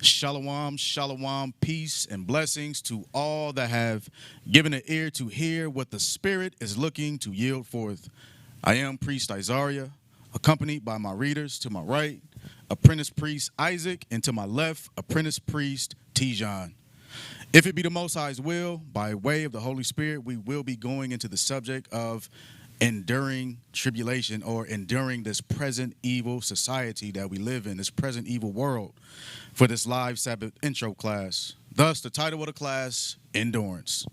Shalom, shalom, peace and blessings to all that have given an ear to hear what the Spirit is looking to yield forth. I am Priest Isaiah, accompanied by my readers to my right, Apprentice Priest Isaac, and to my left, Apprentice Priest Tijan. If it be the Most High's will, by way of the Holy Spirit, we will be going into the subject of enduring tribulation, or enduring this present evil society that we live in, this present evil world, for this live Sabbath intro class. Thus, the title of the class, Endurance.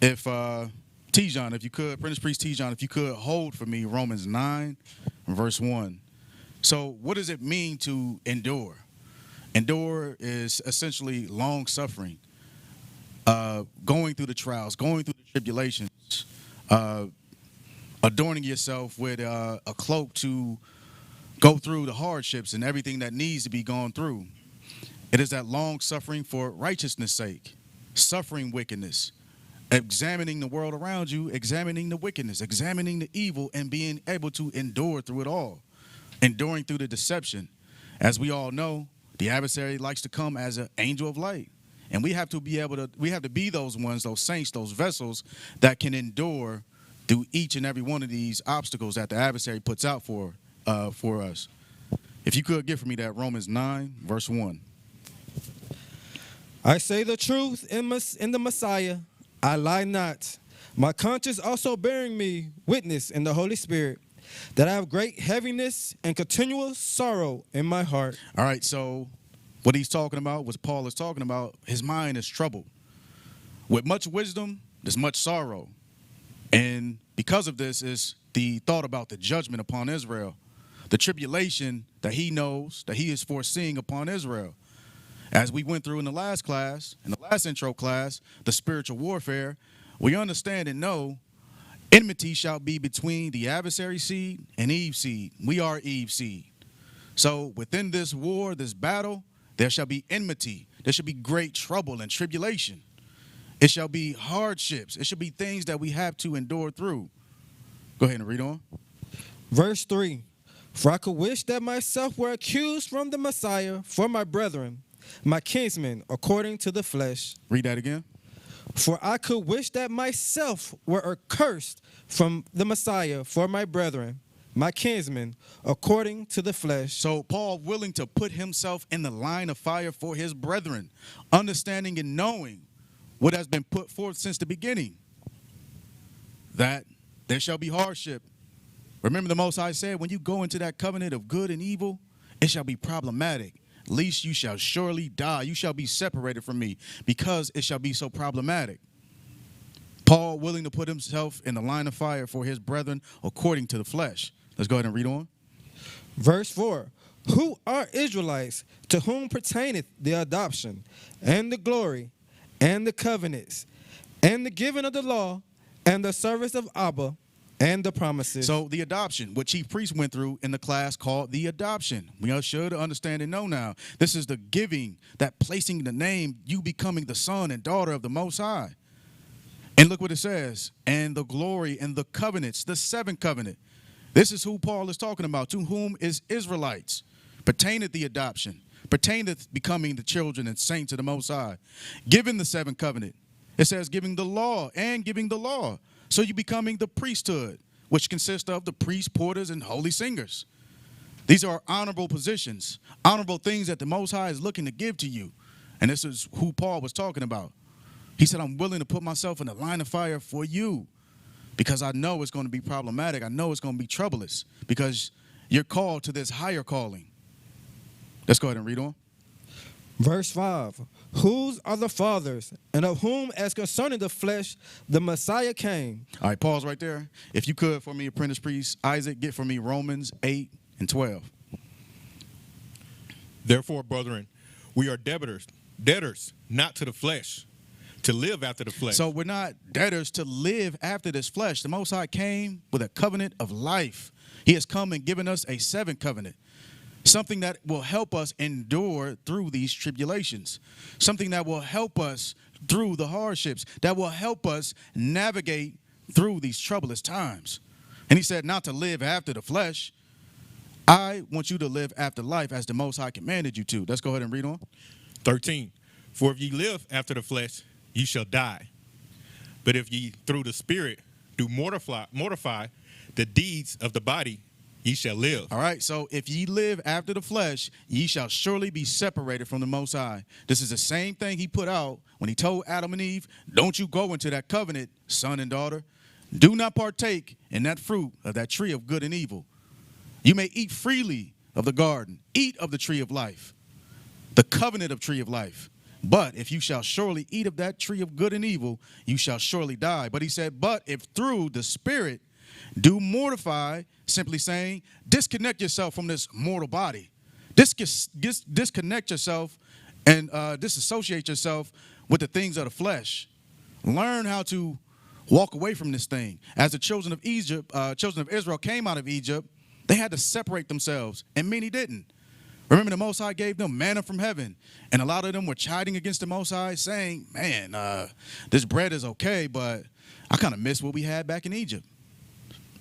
If Tijan, if you could, Apprentice Priest Tijan, if you could hold for me Romans 9, verse 1. So what does it mean to endure? Endure is essentially long suffering, going through the trials, going through the tribulations, adorning yourself with a cloak to go through the hardships and everything that needs to be gone through. It is that long suffering for righteousness' sake, suffering wickedness, examining the world around you, examining the wickedness, examining the evil, and being able to endure through it all, enduring through the deception. As we all know, the adversary likes to come as an angel of light. And we have to be those ones, those saints, those vessels that can endure through each and every one of these obstacles that the adversary puts out for us. If you could give for me that Romans 9, verse 1. I say the truth in the Messiah, I lie not. My conscience also bearing me witness in the Holy Spirit, that I have great heaviness and continual sorrow in my heart. All right, so what he's talking about, what Paul is talking about, his mind is troubled. With much wisdom, there's much sorrow. And because of this is the thought about the judgment upon Israel, the tribulation that he knows, that he is foreseeing upon Israel. As we went through in the last class, in the last intro class, the spiritual warfare, we understand and know enmity shall be between the adversary seed and Eve's seed. We are Eve's seed. So within this war, this battle, there shall be enmity. There shall be great trouble and tribulation. It shall be hardships. It shall be things that we have to endure through. Go ahead and read on. Verse 3. For I could wish that myself were accused from the Messiah for my brethren, my kinsmen, according to the flesh. Read that again. For I could wish that myself were accursed from the Messiah for my brethren, my kinsmen, according to the flesh. So Paul willing to put himself in the line of fire for his brethren, understanding and knowing what has been put forth since the beginning, that there shall be hardship. Remember the Most High said, when you go into that covenant of good and evil, it shall be problematic. Least you shall surely die. You shall be separated from me, because it shall be so problematic. Paul willing to put himself in the line of fire for his brethren according to the flesh. Let's go ahead and read on. Verse 4. Who are Israelites, to whom pertaineth the adoption, and the glory, and the covenants, and the giving of the law, and the service of Abba, and the promises. So the adoption, what Chief Priest went through in the class called the adoption. We all should understand and know now. This is the giving, that placing the name, you becoming the son and daughter of the Most High. And look what it says. And the glory and the covenants, the seventh covenant. This is who Paul is talking about, to whom is Israelites. Pertaineth the adoption. Pertaineth becoming the children and saints of the Most High. Given the seventh covenant. It says giving the law and giving the law. So you're becoming the priesthood, which consists of the priests, porters, and holy singers. These are honorable positions, honorable things that the Most High is looking to give to you. And this is who Paul was talking about. He said, I'm willing to put myself in the line of fire for you, because I know it's going to be problematic. I know it's going to be troublous, because you're called to this higher calling. Let's go ahead and read on. Verse 5. Whose are the fathers, and of whom, as concerning the flesh, the Messiah came. All right, pause right there. If you could, for me, Apprentice Priest Isaac, get for me Romans 8 and 12. Therefore, brethren, we are debtors, not to the flesh, to live after the flesh. So we're not debtors to live after this flesh. The Most High came with a covenant of life. He has come and given us a seventh covenant. Something that will help us endure through these tribulations. Something that will help us through the hardships. That will help us navigate through these troublous times. And he said not to live after the flesh. I want you to live after life as the Most High commanded you to. Let's go ahead and read on. 13. For if ye live after the flesh, ye shall die. But if ye through the Spirit do mortify the deeds of the body, ye shall live. All right, so if ye live after the flesh, ye shall surely be separated from the Most High. This is the same thing he put out when he told Adam and Eve, don't you go into that covenant, son and daughter. Do not partake in that fruit of that tree of good and evil. You may eat freely of the garden, eat of the tree of life, the covenant of tree of life. But if you shall surely eat of that tree of good and evil, you shall surely die. But he said, but if through the Spirit do mortify, simply saying, disconnect yourself from this mortal body. Disconnect yourself and disassociate yourself with the things of the flesh. Learn how to walk away from this thing. As the children of Israel came out of Egypt, they had to separate themselves, and many didn't. Remember, the Most High gave them manna from heaven, and a lot of them were chiding against the Most High, saying, man, this bread is okay, but I kind of miss what we had back in Egypt.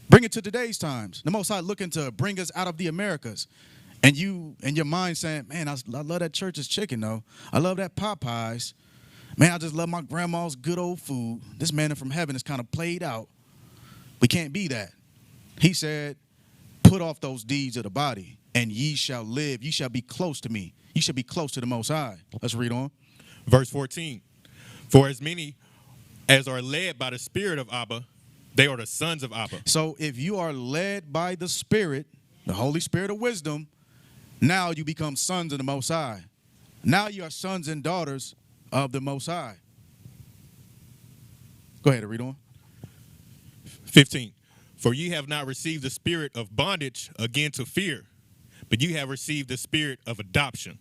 Bring it to today's times. The Most High looking to bring us out of the Americas, and you and your mind saying, man, I love that church's chicken, though. I love that Popeyes. Man, I just love my grandma's good old food. This manna from heaven is kind of played out. We can't be that. He said, put off those deeds of the body, and ye shall live. Ye shall be close to me. Ye shall be close to the Most High. Let's read on. Verse 14. For as many as are led by the Spirit of Abba, they are the sons of Abba. So if you are led by the Spirit, the Holy Spirit of wisdom, now you become sons of the Most High. Now you are sons and daughters of the Most High. Go ahead and read on. 15. For ye have not received the spirit of bondage again to fear, but you have received the spirit of adoption,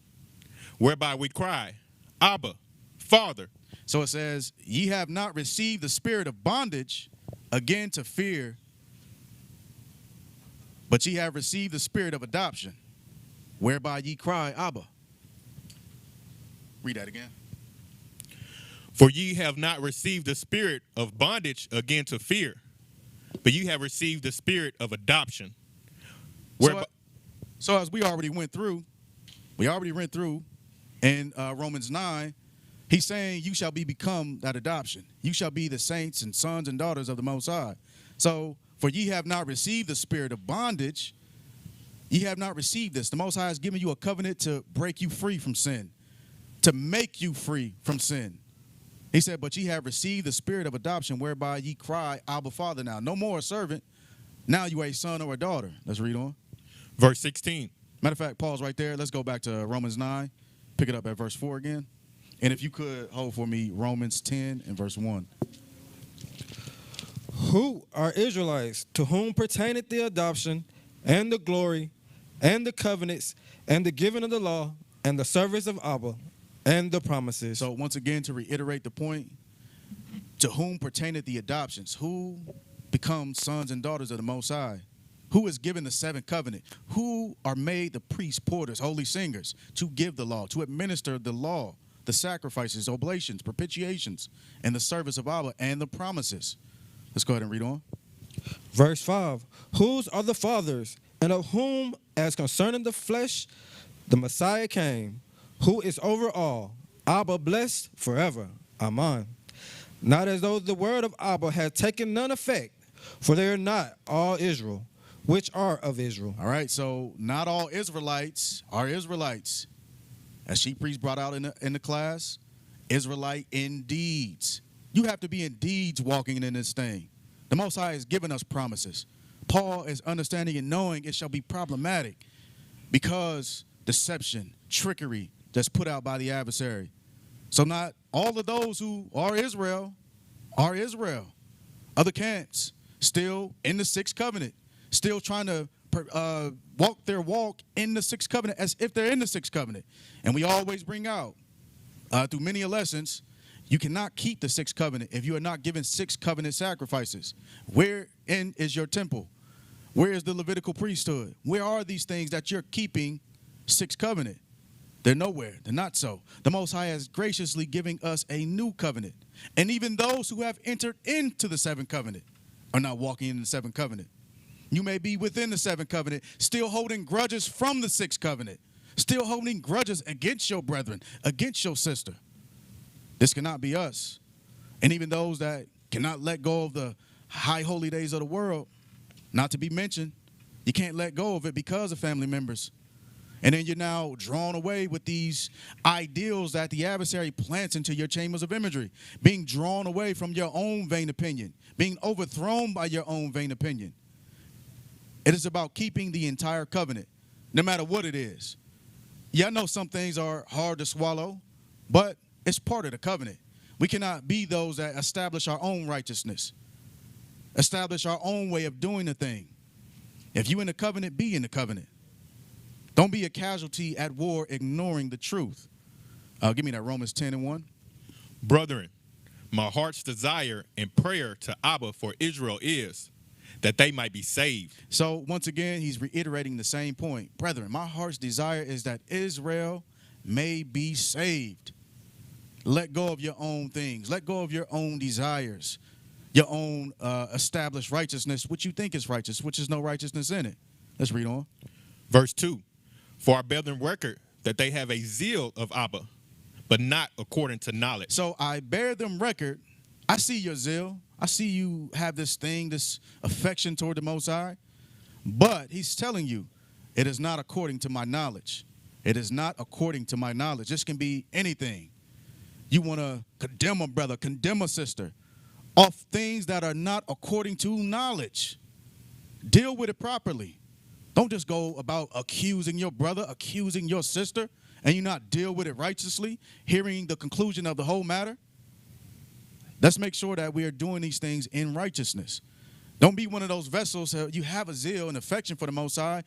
whereby we cry, Abba, Father. So it says, ye have not received the spirit of bondage again to fear, but ye have received the spirit of adoption, whereby ye cry, Abba. Read that again. For ye have not received the spirit of bondage again to fear, but you have received the spirit of adoption. So as we already went through in Romans 9, he's saying you shall become that adoption. You shall be the saints and sons and daughters of the Most High. So for ye have not received the spirit of bondage, ye have not received this. The Most High has given you a covenant to break you free from sin, to make you free from sin. He said, but ye have received the spirit of adoption, whereby ye cry, Abba, Father. Now, no more a servant. Now you are a son or a daughter. Let's read on. Verse 16. Matter of fact, pause right there. Let's go back to Romans 9. Pick it up at verse 4 again. And if you could hold for me Romans 10 and verse 1. Who are Israelites, to whom pertaineth the adoption, and the glory, and the covenants, and the giving of the law, and the service of Abba, and the promises. So once again, to reiterate the point, to whom pertaineth the adoptions? Who become sons and daughters of the Most High? Who is given the seventh covenant? Who are made the priests, porters, holy singers, to give the law, to administer the law, the sacrifices, oblations, propitiations, and the service of Abba, and the promises? Let's go ahead and read on. Verse 5. Whose are the fathers, and of whom, as concerning the flesh, the Messiah came, who is over all, Abba blessed forever. Amen. Not as though the word of Abba had taken none effect, for they are not all Israel, which are of Israel. All right, so not all Israelites are Israelites. As Chief Priest brought out in the class, Israelite in deeds. You have to be in deeds walking in this thing. The Most High has given us promises. Paul is understanding and knowing it shall be problematic because deception, trickery, that's put out by the adversary. So not all of those who are Israel are Israel. Other camps still in the sixth covenant, still trying to walk their walk in the sixth covenant as if they're in the sixth covenant. And we always bring out through many lessons, you cannot keep the sixth covenant if you are not given sixth covenant sacrifices. Wherein is your temple? Where is the Levitical priesthood? Where are these things that you're keeping sixth covenant? They're nowhere. They're not so. The Most High is graciously giving us a new covenant. And even those who have entered into the seventh covenant are not walking in the seventh covenant. You may be within the seventh covenant, still holding grudges from the sixth covenant, still holding grudges against your brethren, against your sister. This cannot be us. And even those that cannot let go of the high holy days of the world, not to be mentioned, you can't let go of it because of family members. And then you're now drawn away with these ideals that the adversary plants into your chambers of imagery, being drawn away from your own vain opinion, being overthrown by your own vain opinion. It is about keeping the entire covenant, no matter what it is. Yeah, I know some things are hard to swallow, but it's part of the covenant. We cannot be those that establish our own righteousness, establish our own way of doing the thing. If you in the covenant, be in the covenant. Don't be a casualty at war ignoring the truth. Give me that Romans 10:1. Brethren, my heart's desire and prayer to Abba for Israel is that they might be saved. So once again, he's reiterating the same point. Brethren, my heart's desire is that Israel may be saved. Let go of your own things. Let go of your own desires, your own established righteousness, which you think is righteous, which is no righteousness in it. Let's read on. Verse 2, for our brethren record that they have a zeal of Abba, but not according to knowledge. So I bear them record. I see your zeal. I see you have this thing, this affection toward the Most High. But he's telling you, it is not according to my knowledge. It is not according to my knowledge. This can be anything. You want to condemn a brother, condemn a sister, of things that are not according to knowledge. Deal with it properly. Don't just go about accusing your brother, accusing your sister, and you not deal with it righteously, hearing the conclusion of the whole matter. Let's make sure that we are doing these things in righteousness. Don't be one of those vessels. You have a zeal and affection for the Most High,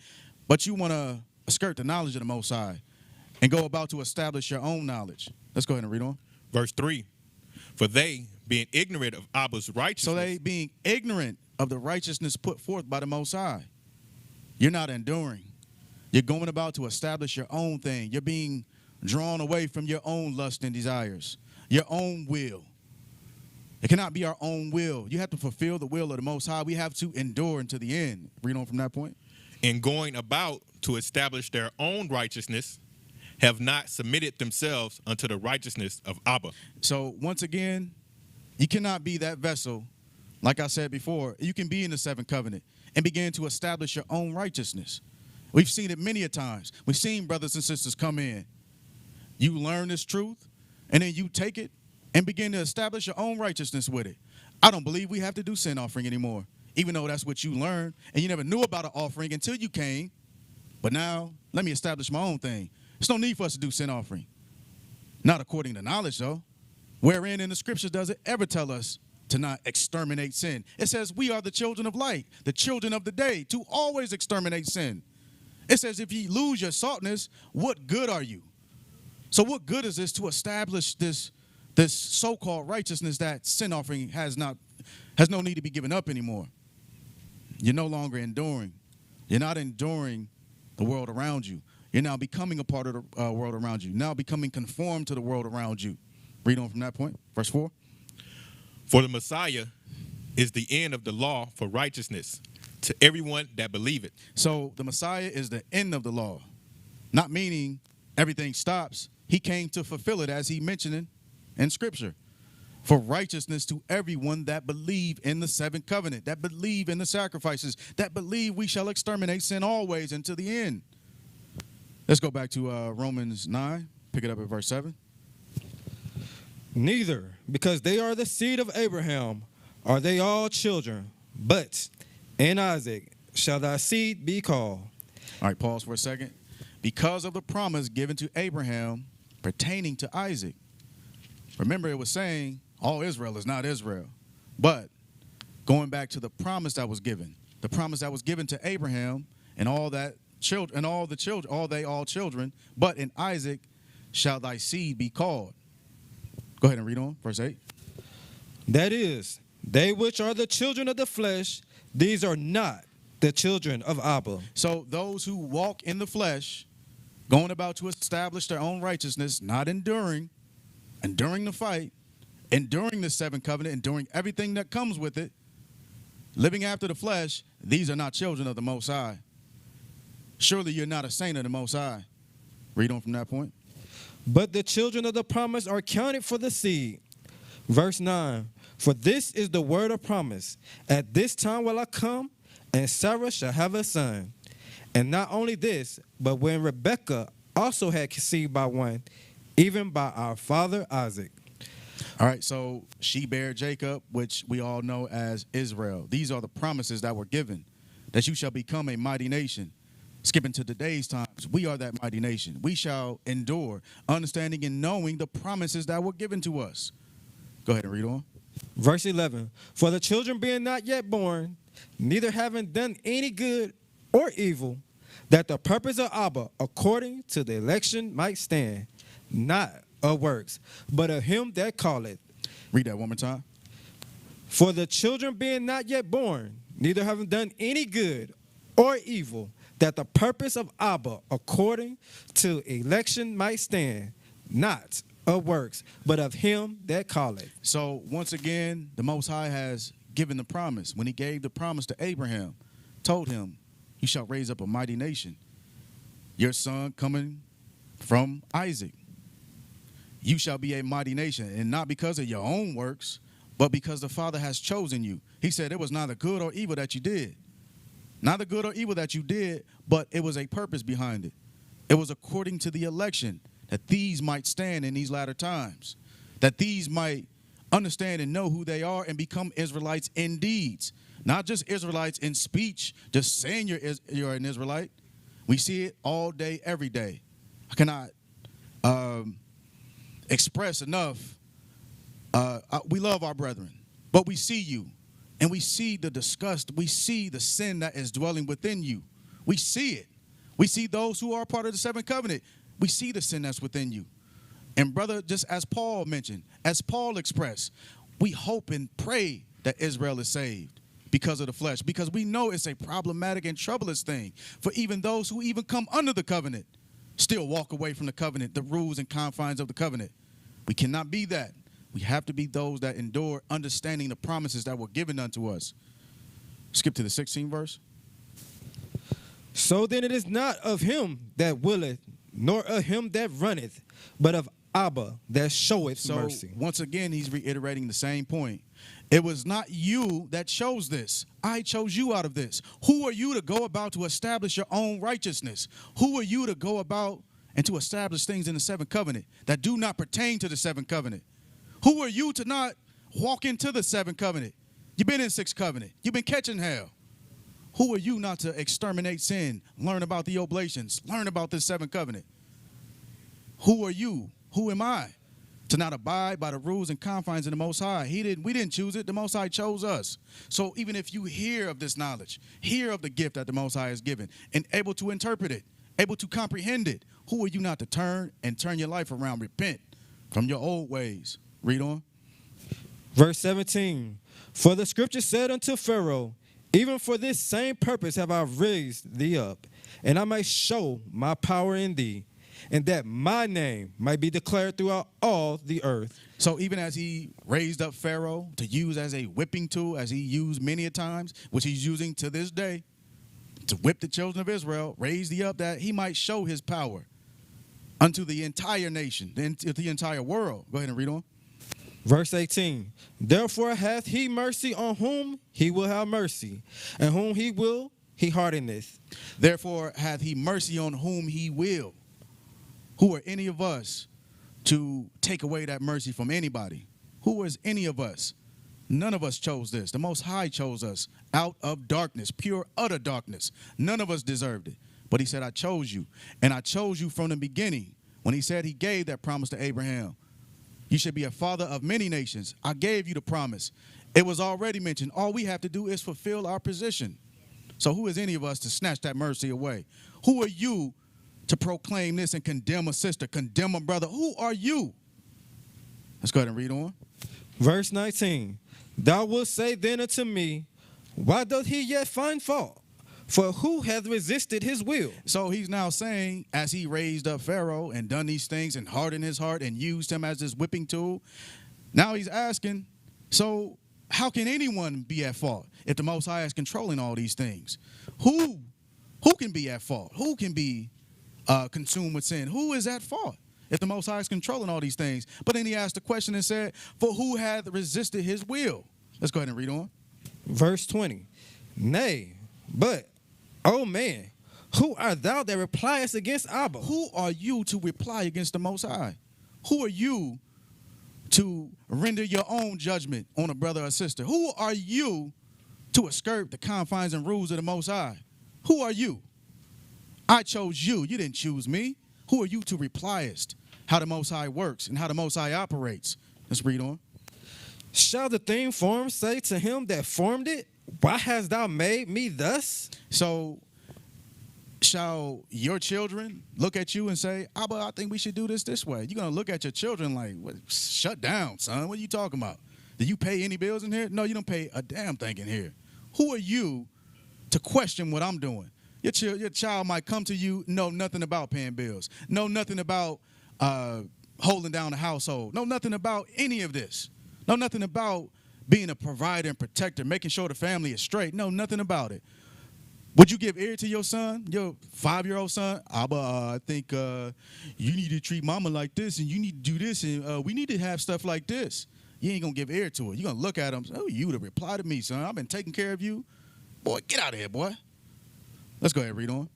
but you want to skirt the knowledge of the Most High and go about to establish your own knowledge. Let's go ahead and read on. Verse 3, for they, being ignorant of Abba's righteousness. So they being ignorant of the righteousness put forth by the Most High. You're not enduring. You're going about to establish your own thing. You're being drawn away from your own lust and desires, your own will. It cannot be our own will. You have to fulfill the will of the Most High. We have to endure until the end. Read on from that point. In going about to establish their own righteousness, have not submitted themselves unto the righteousness of Abba. So once again, you cannot be that vessel. Like I said before, you can be in the seventh covenant and begin to establish your own righteousness. We've seen it many a times. We've seen brothers and sisters come in. You learn this truth, and then you take it and begin to establish your own righteousness with it. I don't believe we have to do sin offering anymore, even though that's what you learned, and you never knew about an offering until you came. But now, let me establish my own thing. There's no need for us to do sin offering. Not according to knowledge, though. Wherein in the scriptures does it ever tell us to not exterminate sin? It says we are the children of light, the children of the day, to always exterminate sin. It says if you lose your saltness, what good are you? So what good is this to establish this so-called righteousness that sin offering has no need to be given up anymore? You're no longer enduring. You're not enduring the world around you. You're now becoming a part of the world around you. Now becoming conformed to the world around you. Read on from that point. Verse 4. For the Messiah is the end of the law for righteousness to everyone that believeth. So the Messiah is the end of the law. Not meaning everything stops. He came to fulfill it as he mentioned in Scripture. For righteousness to everyone that believe in the seventh covenant, that believe in the sacrifices, that believe we shall exterminate sin always until the end. Let's go back to Romans 9, pick it up at verse 7. Neither, because they are the seed of Abraham, are they all children, but in Isaac shall thy seed be called. All right, pause for a second. Because of the promise given to Abraham pertaining to Isaac. Remember, it was saying all Israel is not Israel. But going back to the promise that was given, the promise that was given to Abraham and all that children and all the children, all children, but in Isaac shall thy seed be called. Go ahead and read on, verse 8. That is, they which are the children of the flesh, these are not the children of Abba. So those who walk in the flesh, going about to establish their own righteousness, not enduring the fight, enduring the seventh covenant, enduring everything that comes with it, living after the flesh, these are not children of the Most High. Surely you're not a saint of the Most High. Read on from that point. But the children of the promise are counted for the seed. Verse 9, for this is the word of promise. At this time will I come, and Sarah shall have a son. And not only this, but when Rebekah also had conceived by one, even by our father Isaac. All right, so she bare Jacob, which we all know as Israel. These are the promises that were given, that you shall become a mighty nation. Skipping to today's times, we are that mighty nation. We shall endure, understanding and knowing the promises that were given to us. Go ahead and read on. Verse 11, for the children being not yet born, neither having done any good or evil, that the purpose of Abba, according to the election, might stand, not of works, but of him that calleth. Read that one more time. For the children being not yet born, neither having done any good or evil, that the purpose of Abba, according to election, might stand, not of works, but of him that calleth. So once again, the Most High has given the promise. When he gave the promise to Abraham, told him, you shall raise up a mighty nation. Your son coming from Isaac. You shall be a mighty nation, and not because of your own works, but because the Father has chosen you. He said it was neither good or evil that you did. Neither good or evil that you did, but it was a purpose behind it. It was according to the election, that these might stand in these latter times, that these might understand and know who they are and become Israelites in deeds, not just Israelites in speech, just saying you're an Israelite. We see it all day, every day. I cannot express enough. We love our brethren, but we see you, and we see the disgust. We see the sin that is dwelling within you. We see it. We see those who are part of the seventh covenant. We see the sin that's within you. And brother, just as Paul mentioned, as Paul expressed, we hope and pray that Israel is saved because of the flesh, because we know it's a problematic and troublous thing for even those who even come under the covenant, still walk away from the covenant, the rules and confines of the covenant. We cannot be that. We have to be those that endure, understanding the promises that were given unto us. Skip to the 16th verse. So then it is not of him that willeth, nor of him that runneth, but of Abba that showeth mercy. Once again, he's reiterating the same point. It was not you that chose this. I chose you out of this. Who are you to go about to establish your own righteousness? Who are you to go about and to establish things in the seventh covenant that do not pertain to the seventh covenant? Who are you to not walk into the seventh covenant? You've been in sixth covenant. You've been catching hell. Who are you not to exterminate sin, learn about the oblations, learn about this seventh covenant? Who are you? Who am I to not abide by the rules and confines of the Most High? We didn't choose it. The Most High chose us. So even if you hear of this knowledge, hear of the gift that the Most High has given, and able to interpret it, able to comprehend it, who are you not to turn your life around, repent from your old ways? Read on. Verse 17, for the scripture said unto Pharaoh, even for this same purpose have I raised thee up, and I may show my power in thee, and that my name might be declared throughout all the earth. So even as he raised up Pharaoh to use as a whipping tool, as he used many a times, which he's using to this day, to whip the children of Israel, raised thee up that he might show his power unto the entire nation, the entire world. Go ahead and read on. Verse 18, therefore hath he mercy on whom he will have mercy, and whom he will, he hardeneth. Therefore hath he mercy on whom he will. Who are any of us to take away that mercy from anybody? Who is any of us? None of us chose this. The Most High chose us out of darkness, pure, utter darkness. None of us deserved it. But he said, I chose you. And I chose you from the beginning. When he said he gave that promise to Abraham, you should be a father of many nations. I gave you the promise. It was already mentioned. All we have to do is fulfill our position. So who is any of us to snatch that mercy away? Who are you to proclaim this and condemn a sister, condemn a brother? Who are you? Let's go ahead and read on. Verse 19, thou wilt say then unto me, why doth he yet find fault? For who hath resisted his will? So he's now saying, as he raised up Pharaoh and done these things and hardened his heart and used him as his whipping tool, now he's asking, so how can anyone be at fault if the Most High is controlling all these things? Who can be at fault? Who can be consumed with sin? Who is at fault if the Most High is controlling all these things? But then he asked the question and said, for who hath resisted his will? Let's go ahead and read on. Verse 20. Nay, but, O man, who art thou that repliest against Abba? Who are you to reply against the Most High? Who are you to render your own judgment on a brother or sister? Who are you to skirt the confines and rules of the Most High? Who are you? I chose you. You didn't choose me. Who are you to repliest how the Most High works and how the Most High operates? Let's read on. Shall the thing formed say to him that formed it, why hast thou made me thus? So shall your children look at you and say, Abba, I think we should do this way? You're going to look at your children like, what, shut down, son. What are you talking about? Do you pay any bills in here? No, you don't pay a damn thing in here. Who are you to question what I'm doing? Your child might come to you, know nothing about paying bills, know nothing about holding down the household, know nothing about any of this, know nothing about being a provider and protector, making sure the family is straight, know nothing about it. Would you give ear to your son, your 5-year-old son? Abba, I think you need to treat mama like this, and you need to do this, and we need to have stuff like this. You ain't going to give ear to it. You're going to look at him, oh, you to reply to me, son. I've been taking care of you. Boy, get out of here, boy. Let's go ahead and read on.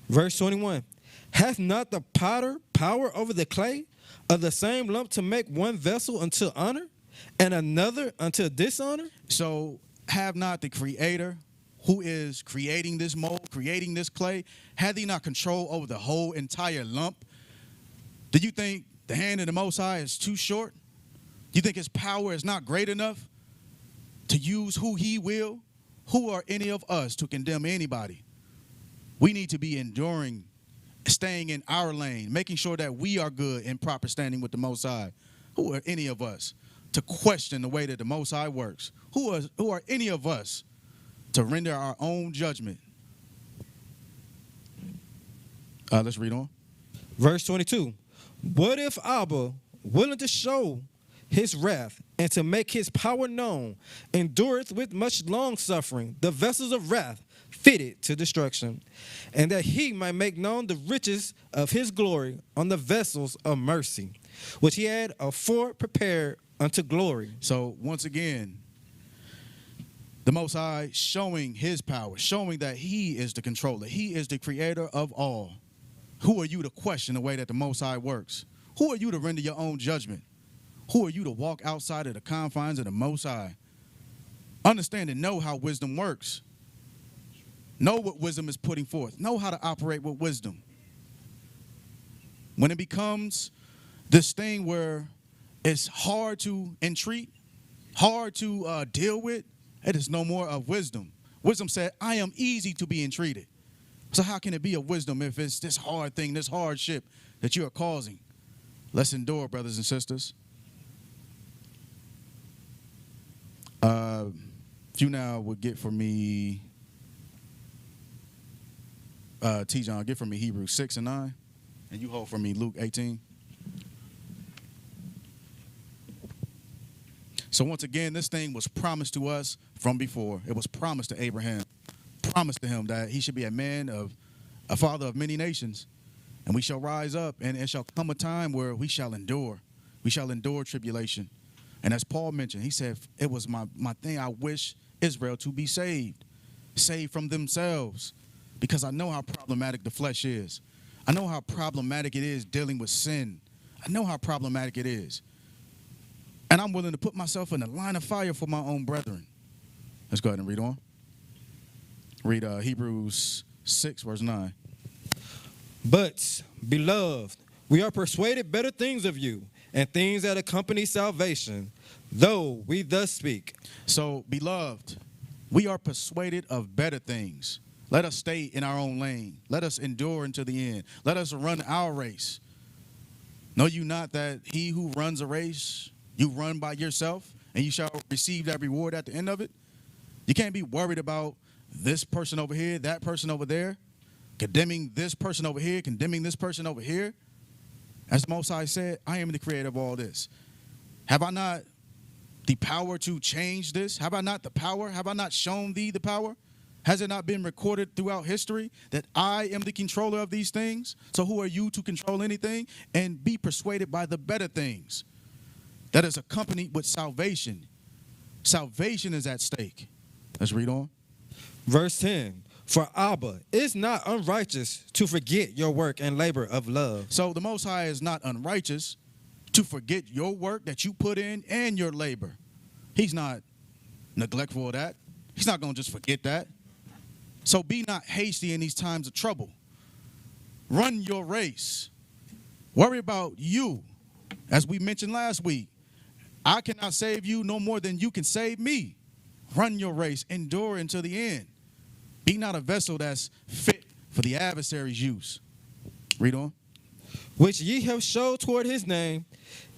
Verse 21. Hath not the potter power over the clay of the same lump to make one vessel unto honor and another unto dishonor? So have not the Creator, who is creating this mold, creating this clay, had he not control over the whole entire lump? Do you think the hand of the Most High is too short? Do you think his power is not great enough to use who he will? Who are any of us to condemn anybody? We need to be enduring, staying in our lane, making sure that we are good in proper standing with the Most High. Who are any of us to question the way that the Most High works? Who are any of us to render our own judgment? Let's read on. Verse 22. What if Abba, willing to show his wrath and to make his power known, endureth with much long-suffering the vessels of wrath fitted to destruction, and that he might make known the riches of his glory on the vessels of mercy, which he had afore prepared unto glory. So once again, the Most High showing his power, showing that he is the controller. He is the creator of all. Who are you to question the way that the Most High works? Who are you to render your own judgment? Who are you to walk outside of the confines of the Most High? Understand and know how wisdom works. Know what wisdom is putting forth. Know how to operate with wisdom. When it becomes this thing where it's hard to entreat, hard to deal with, it is no more of wisdom. Wisdom said, I am easy to be entreated. So how can it be a wisdom if it's this hard thing, this hardship that you are causing? Let's endure, brothers and sisters. If you now would get for me, T-John, get for me Hebrews 6 and 9, and you hold for me Luke 18. So once again, this thing was promised to us from before. It was promised to Abraham, promised to him that he should be a man of a father of many nations, and we shall rise up, and it shall come a time where we shall endure. We shall endure tribulation. And as Paul mentioned, he said, it was my thing. I wish Israel to be saved from themselves, because I know how problematic the flesh is. I know how problematic it is dealing with sin. I know how problematic it is. And I'm willing to put myself in the line of fire for my own brethren. Let's go ahead and read on. Read Hebrews 6, verse 9. But, beloved, we are persuaded better things of you, and things that accompany salvation, though we thus speak. So, beloved, we are persuaded of better things. Let us stay in our own lane. Let us endure until the end. Let us run our race. Know you not that he who runs a race, you run by yourself, and you shall receive that reward at the end of it? You can't be worried about this person over here, that person over there, condemning this person over here, condemning this person over here. As the Most High said, I am the creator of all this. Have I not the power to change this? Have I not the power? Have I not shown thee the power? Has it not been recorded throughout history that I am the controller of these things? So who are you to control anything? And be persuaded by the better things that is accompanied with salvation. Salvation is at stake. Let's read on. Verse 10. For Abba is not unrighteous to forget your work and labor of love. So the Most High is not unrighteous to forget your work that you put in and your labor. He's not neglectful of that. He's not going to just forget that. So be not hasty in these times of trouble. Run your race. Worry about you. As we mentioned last week, I cannot save you no more than you can save me. Run your race. Endure until the end. Be not a vessel that's fit for the adversary's use. Read on. Which ye have showed toward his name,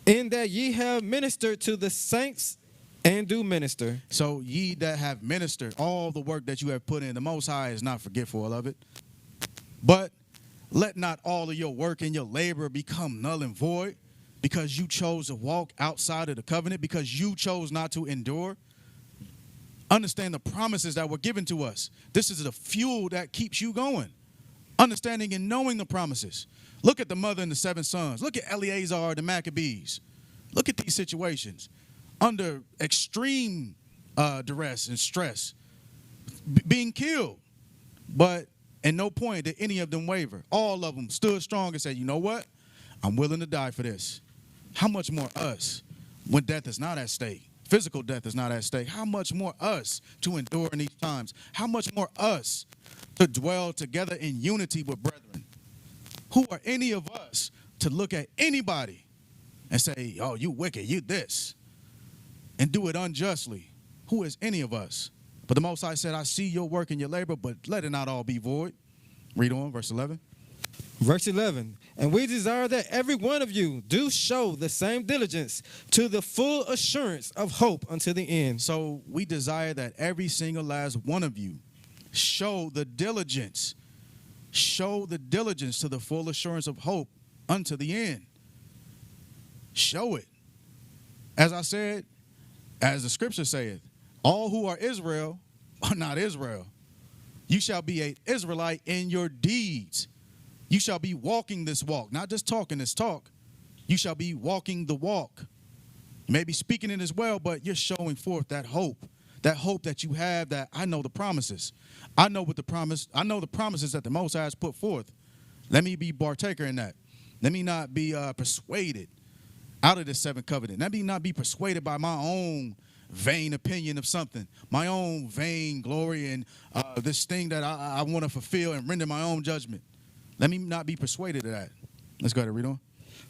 in that ye have ministered to the saints and do minister. So ye that have ministered all the work that you have put in, the Most High is not forgetful of it. But let not all of your work and your labor become null and void because you chose to walk outside of the covenant, because you chose not to endure. Understand the promises that were given to us. This is the fuel that keeps you going. Understanding and knowing the promises. Look at the mother and the 7 sons. Look at Eleazar, the Maccabees. Look at these situations. Under extreme duress and stress. Being killed. But at no point did any of them waver. All of them stood strong and said, you know what? I'm willing to die for this. How much more us when death is not at stake? Physical death is not at stake. How much more us to endure in these times? How much more us to dwell together in unity with brethren? Who are any of us to look at anybody and say, oh, you wicked, you this, and do it unjustly? Who is any of us? But the Most High said, I see your work and your labor, but let it not all be void. Read on, verse 11. Verse 11. And we desire that every one of you do show the same diligence to the full assurance of hope unto the end. So we desire that every single last one of you show the diligence. Show the diligence to the full assurance of hope unto the end. Show it. As I said, as the scripture saith, all who are Israel are not Israel. You shall be an Israelite in your deeds. You shall be walking this walk, not just talking this talk. You shall be walking the walk. You may be speaking it as well, but you're showing forth that hope that you have, that I know the promises. I know what the promise, I know the promises that the Most High has put forth. Let me be partaker in that. Let me not be persuaded out of this 7th covenant. Let me not be persuaded by my own vain opinion of something, my own vain glory and this thing that I want to fulfill and render my own judgment. Let me not be persuaded of that. Let's go ahead and read on.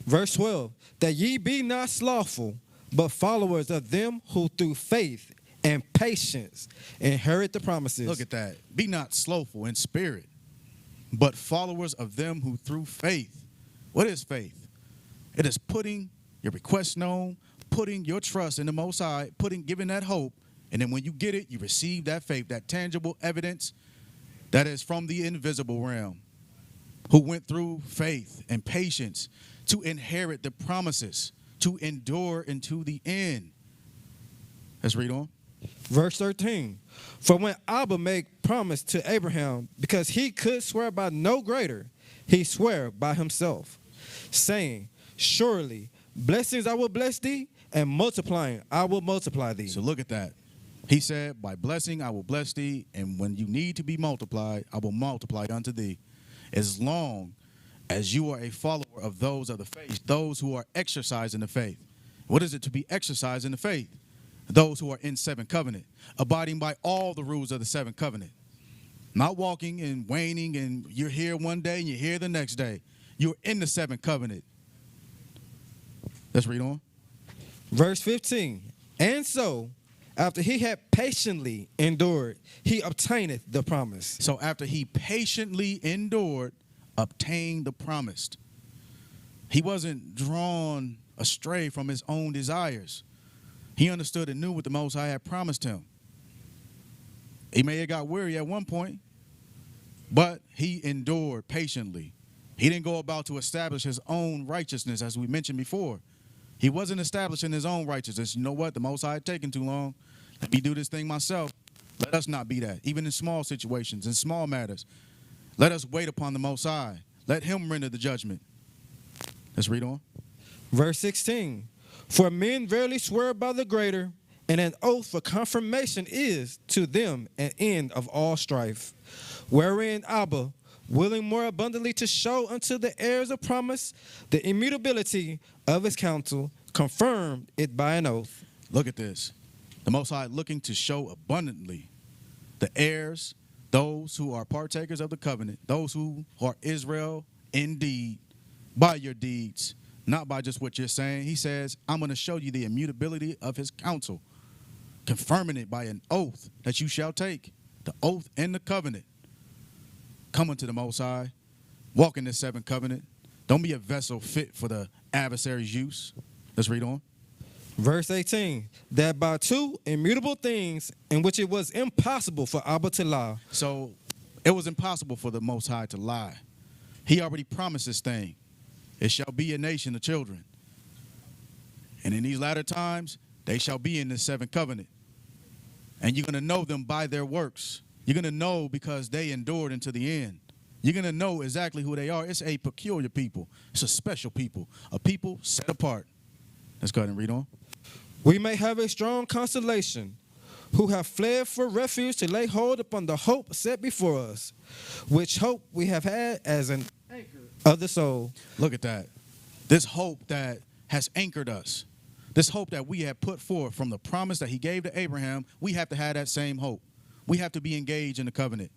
Verse 12. That ye be not slothful, but followers of them who through faith and patience inherit the promises. Look at that. Be not slothful in spirit, but followers of them who through faith. What is faith? It is putting your request known, putting your trust in the Most High, giving that hope, and then when you get it, you receive that faith, that tangible evidence that is from the invisible realm, who went through faith and patience to inherit the promises, to endure into the end. Let's read on. Verse 13. For when Abba made promise to Abraham, because he could swear by no greater, he sware by himself, saying, surely blessings I will bless thee, and multiplying I will multiply thee. So look at that. He said, by blessing I will bless thee, and when you need to be multiplied, I will multiply unto thee. As long as you are a follower of those of the faith, those who are exercising the faith. What is it to be exercised in the faith? Those who are in 7th covenant, abiding by all the rules of the 7th covenant. Not walking and waning and you're here one day and you're here the next day. You're in the 7th covenant. Let's read on. Verse 15. And so, after he had patiently endured, he obtaineth the promise. So after he patiently endured, obtained the promised. He wasn't drawn astray from his own desires. He understood and knew what the Most High had promised him. He may have got weary at one point, but he endured patiently. He didn't go about to establish his own righteousness, as we mentioned before. He wasn't establishing his own righteousness. You know what? The Most High taking too long. Let me do this thing myself. Let us not be that, even in small situations, in small matters. Let us wait upon the Most High. Let him render the judgment. Let's read on. Verse 16. For men verily swear by the greater, and an oath for confirmation is to them an end of all strife. Wherein Abba, willing more abundantly to show unto the heirs of promise the immutability of his counsel, confirmed it by an oath. Look at this. The Most High looking to show abundantly the heirs, those who are partakers of the covenant, those who are Israel indeed, by your deeds, not by just what you're saying. He says, I'm going to show you the immutability of his counsel, confirming it by an oath that you shall take, the oath and the covenant. Come unto the Most High, walk in this seventh covenant. Don't be a vessel fit for the adversary's use. Let's read on. Verse 18, that by two immutable things in which it was impossible for Abba to lie. So it was impossible for the Most High to lie. He already promised this thing. It shall be a nation of children. And in these latter times, they shall be in this seventh covenant. And you're going to know them by their works. You're going to know because they endured unto the end. You're going to know exactly who they are. It's a peculiar people. It's a special people. A people set apart. Let's go ahead and read on. We may have a strong consolation, who have fled for refuge to lay hold upon the hope set before us, which hope we have had as an anchor of the soul. Look at that. This hope that has anchored us. This hope that we have put forth from the promise that he gave to Abraham, we have to have that same hope. We have to be engaged in the covenant.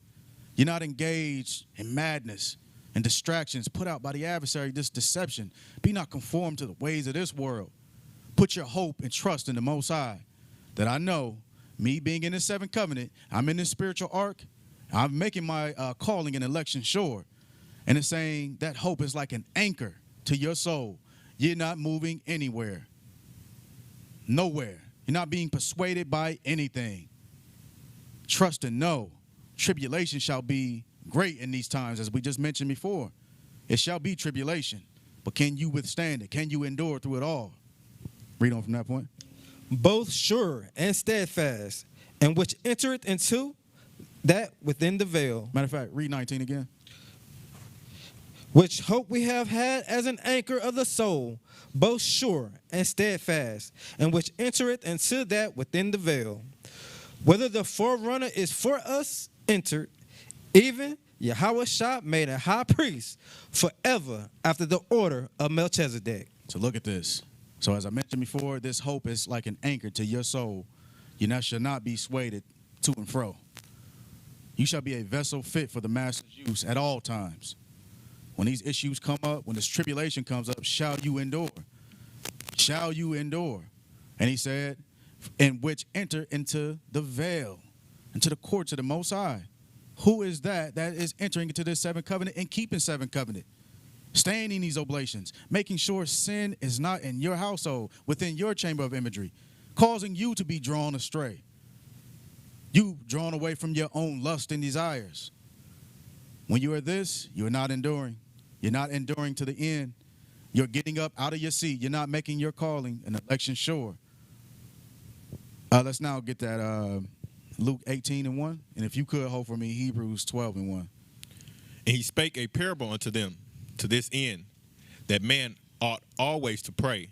You're not engaged in madness and distractions put out by the adversary, this deception. Be not conformed to the ways of this world. Put your hope and trust in the Most High. That I know, me being in the seventh covenant, I'm in this spiritual ark. I'm making my calling and election sure. And it's saying that hope is like an anchor to your soul. You're not moving anywhere. Nowhere. You're not being persuaded by anything. Trust and know. Tribulation shall be great in these times, as we just mentioned before. It shall be tribulation. But can you withstand it? Can you endure through it all? Read on from that point. Both sure and steadfast, and which entereth into that within the veil. Matter of fact, read 19 again. Which hope we have had as an anchor of the soul, both sure and steadfast, and which entereth into that within the veil. Whether the forerunner is for us entered, even Yahushua made a high priest forever after the order of Melchizedek. So look at this. So as I mentioned before, this hope is like an anchor to your soul. You shall not be swayed to and fro. You shall be a vessel fit for the master's use at all times. When these issues come up, when this tribulation comes up, shall you endure? Shall you endure? And he said, in which enter into the veil, into the courts of the Most High. Who is that is entering into this seventh covenant and keeping seventh covenant? Staying in these oblations, making sure sin is not in your household, within your chamber of imagery, causing you to be drawn astray. You drawn away from your own lust and desires. When you are this, you are not enduring. You're not enduring to the end. You're getting up out of your seat. You're not making your calling and election sure. Let's now get that Luke 18:1. And if you could hold for me, Hebrews 12:1. And he spake a parable unto them to this end, that man ought always to pray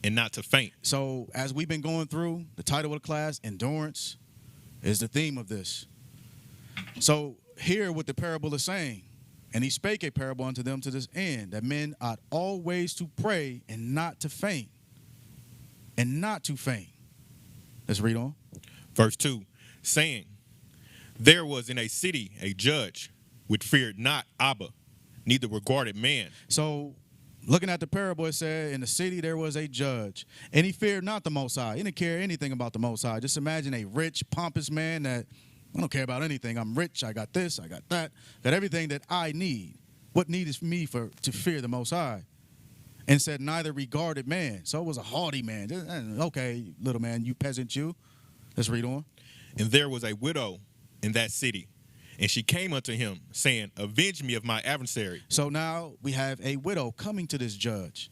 and not to faint. So as we've been going through, the title of the class, endurance, is the theme of this. So hear what the parable is saying. And he spake a parable unto them to this end, that men ought always to pray and not to faint. And not to faint. Let's read on. Verse 2, saying, there was in a city a judge which feared not Abba, neither regarded man. So looking at the parable, it said in the city there was a judge, and he feared not the Most High. He didn't care anything about the Most High. Just imagine a rich, pompous man that, I don't care about anything. I'm rich. I got this. I got that. Got everything that I need. What need is for me to fear the Most High? And said neither regarded man. So it was a haughty man. Okay, little man, you peasant you. Let's read on. And there was a widow in that city, and she came unto him, saying, avenge me of my adversary. So now we have a widow coming to this judge.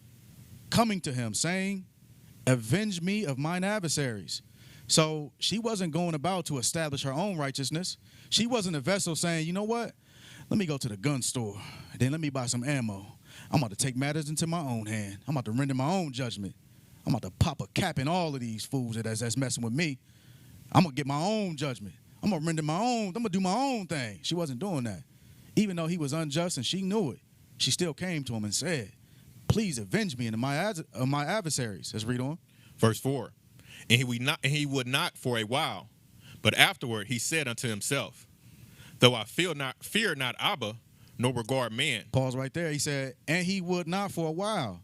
coming to him, saying, avenge me of mine adversaries. So she wasn't going about to establish her own righteousness. She wasn't a vessel saying, you know what? Let me go to the gun store. Then let me buy some ammo. I'm about to take matters into my own hand. I'm about to render my own judgment. I'm about to pop a cap in all of these fools that's messing with me. I'm going to get my own judgment. I'm going to render my own. I'm going to do my own thing. She wasn't doing that. Even though he was unjust and she knew it, she still came to him and said, please avenge me of my adversaries. Let's read on. Verse 4. And he would not for a while, but afterward he said unto himself, though I fear not Abba, nor regard man. Pause right there. He said, and he would not for a while.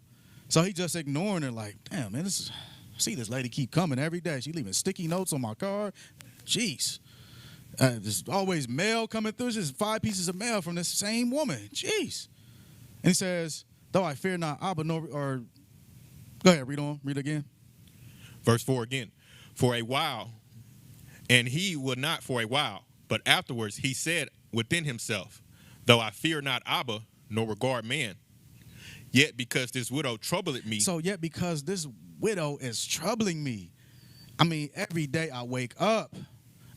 So he just ignoring her like, damn, man, see this lady keep coming every day. She leaving sticky notes on my car. Jeez. There's always mail coming through. It's just 5 pieces of mail from this same woman. Jeez. And he says, though I fear not Abba, nor, or, go ahead, read on. Read again. Verse 4 again. For a while, and he would not for a while, but afterwards he said within himself, though I fear not Abba, nor regard man, yet because this widow troubleth me. So yet because this widow is troubling me. I mean, every day I wake up,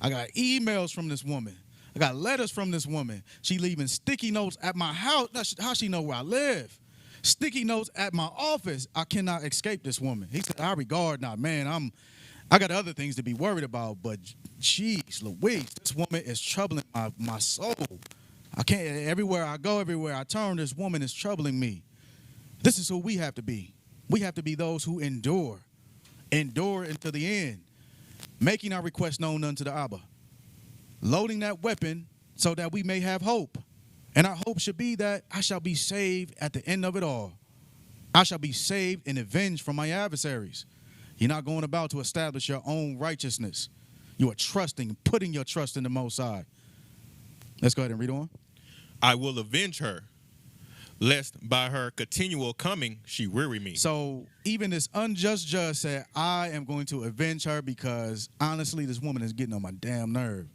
I got emails from this woman. I got letters from this woman. She leaving sticky notes at my house. How she know where I live? Sticky notes at my office. I cannot escape this woman. He said, I regard not, man. I got other things to be worried about, but jeez, Louise, this woman is troubling my soul. I can't, everywhere I go, everywhere I turn, this woman is troubling me. This is who we have to be. We have to be those who endure until the end, making our requests known unto the Abba, loading that weapon so that we may have hope. And our hope should be that I shall be saved at the end of it all. I shall be saved and avenged from my adversaries. You're not going about to establish your own righteousness. You are trusting, putting your trust in the Most High. Let's go ahead and read on. I will avenge her, lest by her continual coming she weary me. So even this unjust judge said, I am going to avenge her because honestly, this woman is getting on my damn nerve.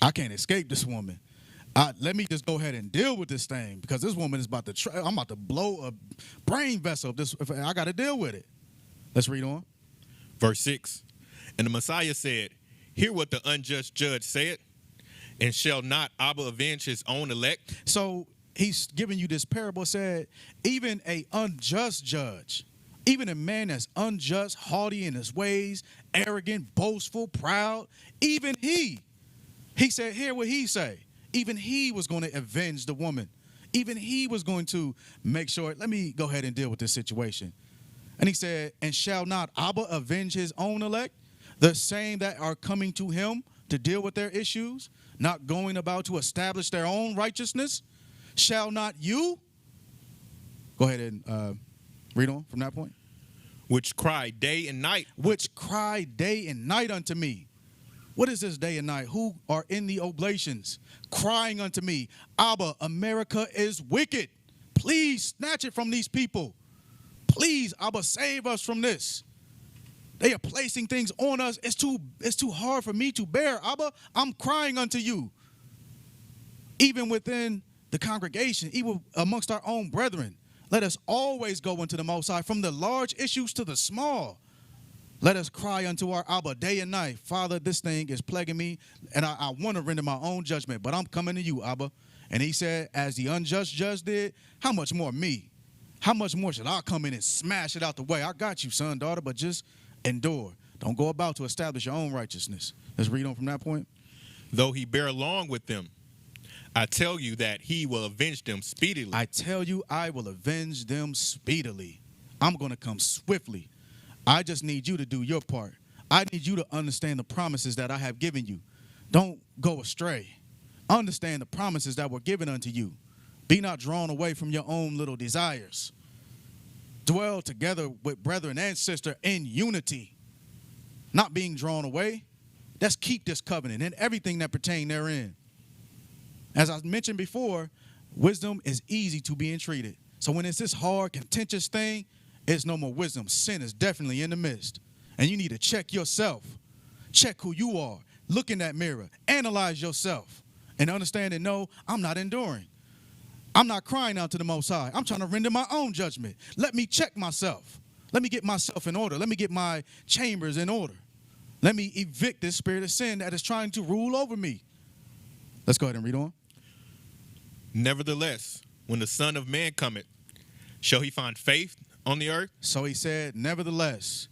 I can't escape this woman. Let me just go ahead and deal with this thing because this woman is about to I'm about to blow a brain vessel. I got to deal with it. Let's read on. Verse 6. And the Messiah said, hear what the unjust judge said, and shall not Abba avenge his own elect? So he's giving you this parable, said, even a unjust judge, even a man that's unjust, haughty in his ways, arrogant, boastful, proud, even he said, hear what he say. Even he was going to avenge the woman. Even he was going to make sure, let me go ahead and deal with this situation. And he said, and shall not Abba avenge his own elect? The same that are coming to him to deal with their issues, not going about to establish their own righteousness? Shall not you? Go ahead and read on from that point. Which cry day and night. Which cry day and night unto me. What is this day and night? Who are in the oblations, crying unto me, Abba, America is wicked. Please snatch it from these people. Please, Abba, save us from this. They are placing things on us. It's too hard for me to bear. Abba, I'm crying unto you. Even within the congregation, even amongst our own brethren, let us always go unto the Most High, from the large issues to the small. Let us cry unto our Abba day and night. Father, this thing is plaguing me, and I want to render my own judgment, but I'm coming to you, Abba. And he said, as the unjust judge did, how much more me? How much more should I come in and smash it out the way? I got you, son, daughter, but just endure. Don't go about to establish your own righteousness. Let's read on from that point. Though he bear along with them, I tell you that he will avenge them speedily. I tell you, I will avenge them speedily. I'm going to come swiftly. I just need you to do your part. I need you to understand the promises that I have given you. Don't go astray. Understand the promises that were given unto you. Be not drawn away from your own little desires. Dwell together with brethren and sister in unity. Not being drawn away. Let's keep this covenant and everything that pertain therein. As I mentioned before, wisdom is easy to be entreated. So when it's this hard, contentious thing, it's no more wisdom. Sin is definitely in the midst. And you need to check yourself. Check who you are. Look in that mirror. Analyze yourself. And understand and know I'm not enduring. I'm not crying out to the Most High. I'm trying to render my own judgment. Let me check myself. Let me get myself in order. Let me get my chambers in order. Let me evict this spirit of sin that is trying to rule over me. Let's go ahead and read on. Nevertheless, when the Son of Man cometh, shall he find faith on the earth? So he said, nevertheless,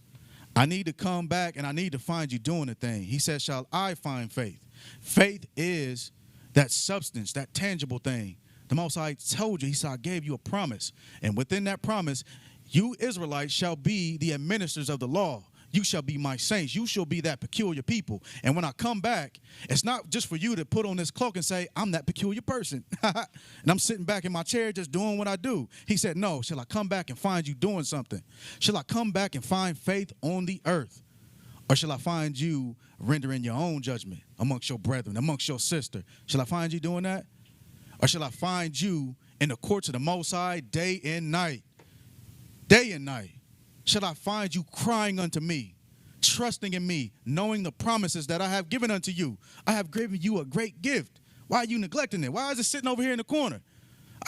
I need to come back and I need to find you doing the thing. He said, shall I find faith? Faith is that substance, that tangible thing. The Most High told you, he said, I gave you a promise. And within that promise, you Israelites shall be the administrators of the law. You shall be my saints. You shall be that peculiar people. And when I come back, it's not just for you to put on this cloak and say, I'm that peculiar person. And I'm sitting back in my chair just doing what I do. He said, no, shall I come back and find you doing something? Shall I come back and find faith on the earth? Or shall I find you rendering your own judgment amongst your brethren, amongst your sister? Shall I find you doing that? Or shall I find you in the courts of the Most High day and night? Day and night. Shall I find you crying unto me, trusting in me, knowing the promises that I have given unto you? I have given you a great gift. Why are you neglecting it? Why is it sitting over here in the corner?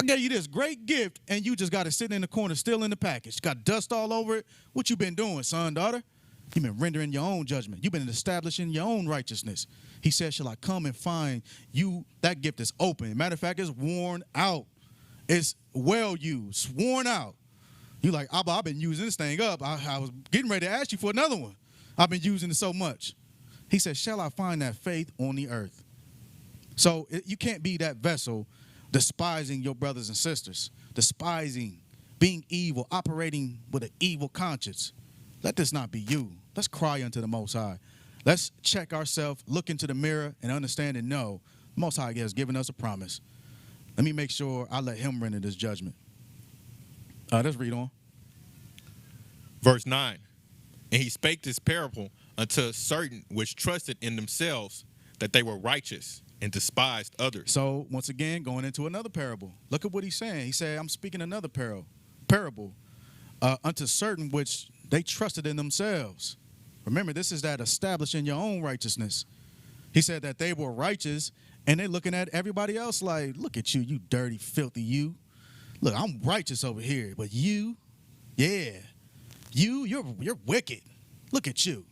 I gave you this great gift, and you just got it sitting in the corner, still in the package. Got dust all over it. What you been doing, son, daughter? You've been rendering your own judgment. You've been establishing your own righteousness. He said, shall I come and find you? That gift is open. Matter of fact, it's worn out. It's well used, worn out. You like, Abba, I've been using this thing up. I was getting ready to ask you for another one. I've been using it so much. He said, shall I find that faith on the earth? So you can't be that vessel despising your brothers and sisters, despising, being evil, operating with an evil conscience. Let this not be you. Let's cry unto the Most High. Let's check ourselves, look into the mirror, and understand and know the Most High has given us a promise. Let me make sure I let him render this judgment. Let's read on. Verse 9. And he spake this parable unto certain which trusted in themselves that they were righteous and despised others. So, once again, going into another parable. Look at what he's saying. He said, I'm speaking another parable unto certain which they trusted in themselves. Remember, this is that establishing your own righteousness. He said that they were righteous, and they're looking at everybody else like, look at you, you dirty, filthy you. Look, I'm righteous over here, but you, yeah, you're wicked. Look at you.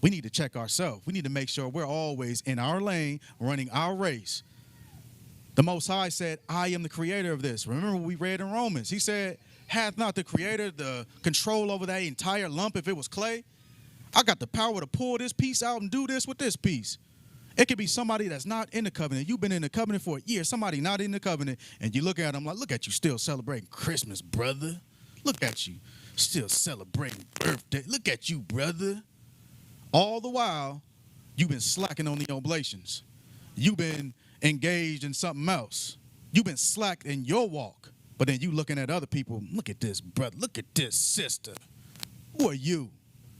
We need to check ourselves. We need to make sure we're always in our lane, running our race. The Most High said, I am the creator of this. Remember what we read in Romans. He said, hath not the creator the control over that entire lump if it was clay? I got the power to pull this piece out and do this with this piece. It could be somebody that's not in the covenant. You've been in the covenant for a year. Somebody not in the covenant, and you look at them like, look at you still celebrating Christmas, brother. Look at you still celebrating birthday. Look at you, brother. All the while, you've been slacking on the oblations. You've been engaged in something else. You've been slack in your walk. But then you looking at other people, look at this, brother. Look at this, sister. Who are you?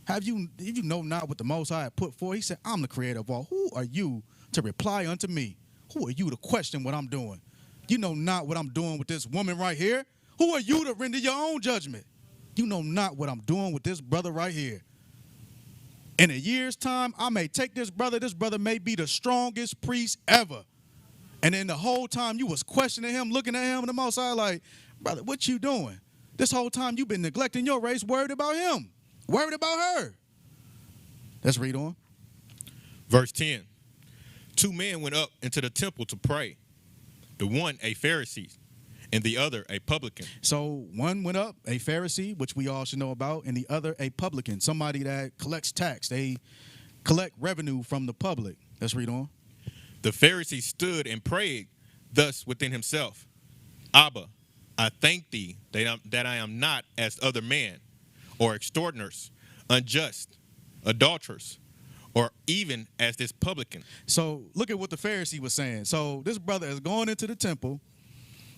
Have you know not what the Most High had put forth? He said, I'm the creator of all. Who are you to reply unto me? Who are you to question what I'm doing? You know not what I'm doing with this woman right here. Who are you to render your own judgment? You know not what I'm doing with this brother right here. In a year's time, I may take this brother. This brother may be the strongest priest ever. And then the whole time you was questioning him, looking at him, and the Most High like, brother, what you doing? This whole time you've been neglecting your race, worried about him. Worried about her. Let's read on. Verse 10. 2 men went up into the temple to pray, the one a Pharisee, and the other a publican. So one went up, a Pharisee, which we all should know about, and the other a publican, somebody that collects tax. They collect revenue from the public. Let's read on. The Pharisee stood and prayed thus within himself, Abba, I thank thee that I am not as other men, or extortioners, unjust, adulterers, or even as this publican. So look at what the Pharisee was saying. So this brother is going into the temple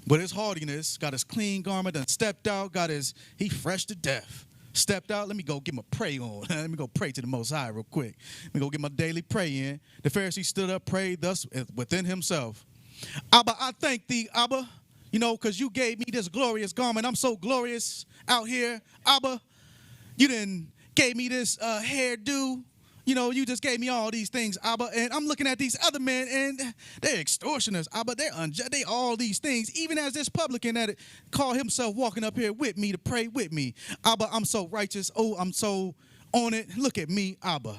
with his haughtiness, got his clean garment, and stepped out, he fresh to death. Stepped out, let me go get my pray on. Let me go pray to the Most High real quick. Let me go get my daily pray in. The Pharisee stood up, prayed thus within himself. Abba, I thank thee, Abba, because you gave me this glorious garment. I'm so glorious out here. Abba, you done gave me this hairdo. You know, you just gave me all these things, Abba, and I'm looking at these other men, and they're extortioners, Abba. They're unjust. They all these things. Even as this publican that called himself walking up here with me to pray with me, Abba, I'm so righteous. Oh, I'm so on it. Look at me, Abba.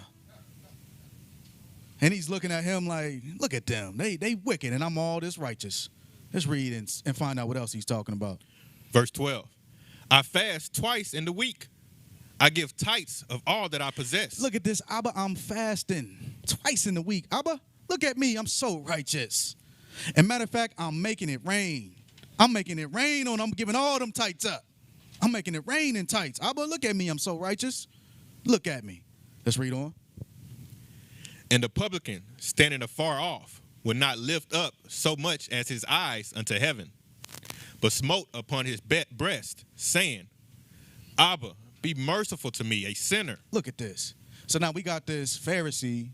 And he's looking at him like, look at them. They wicked, and I'm all this righteous. Let's read and find out what else he's talking about. Verse 12. I fast twice in the week. I give tithes of all that I possess. Look at this, Abba. I'm fasting twice in the week. Abba, look at me. I'm so righteous. And matter of fact, I'm making it rain. I'm making it rain on. I'm giving all them tithes up. I'm making it rain in tithes. Abba, look at me. I'm so righteous. Look at me. Let's read on. And the publican, standing afar off, would not lift up so much as his eyes unto heaven, but smote upon his breast, saying, Abba, be merciful to me, a sinner. Look at this. So now we got this Pharisee,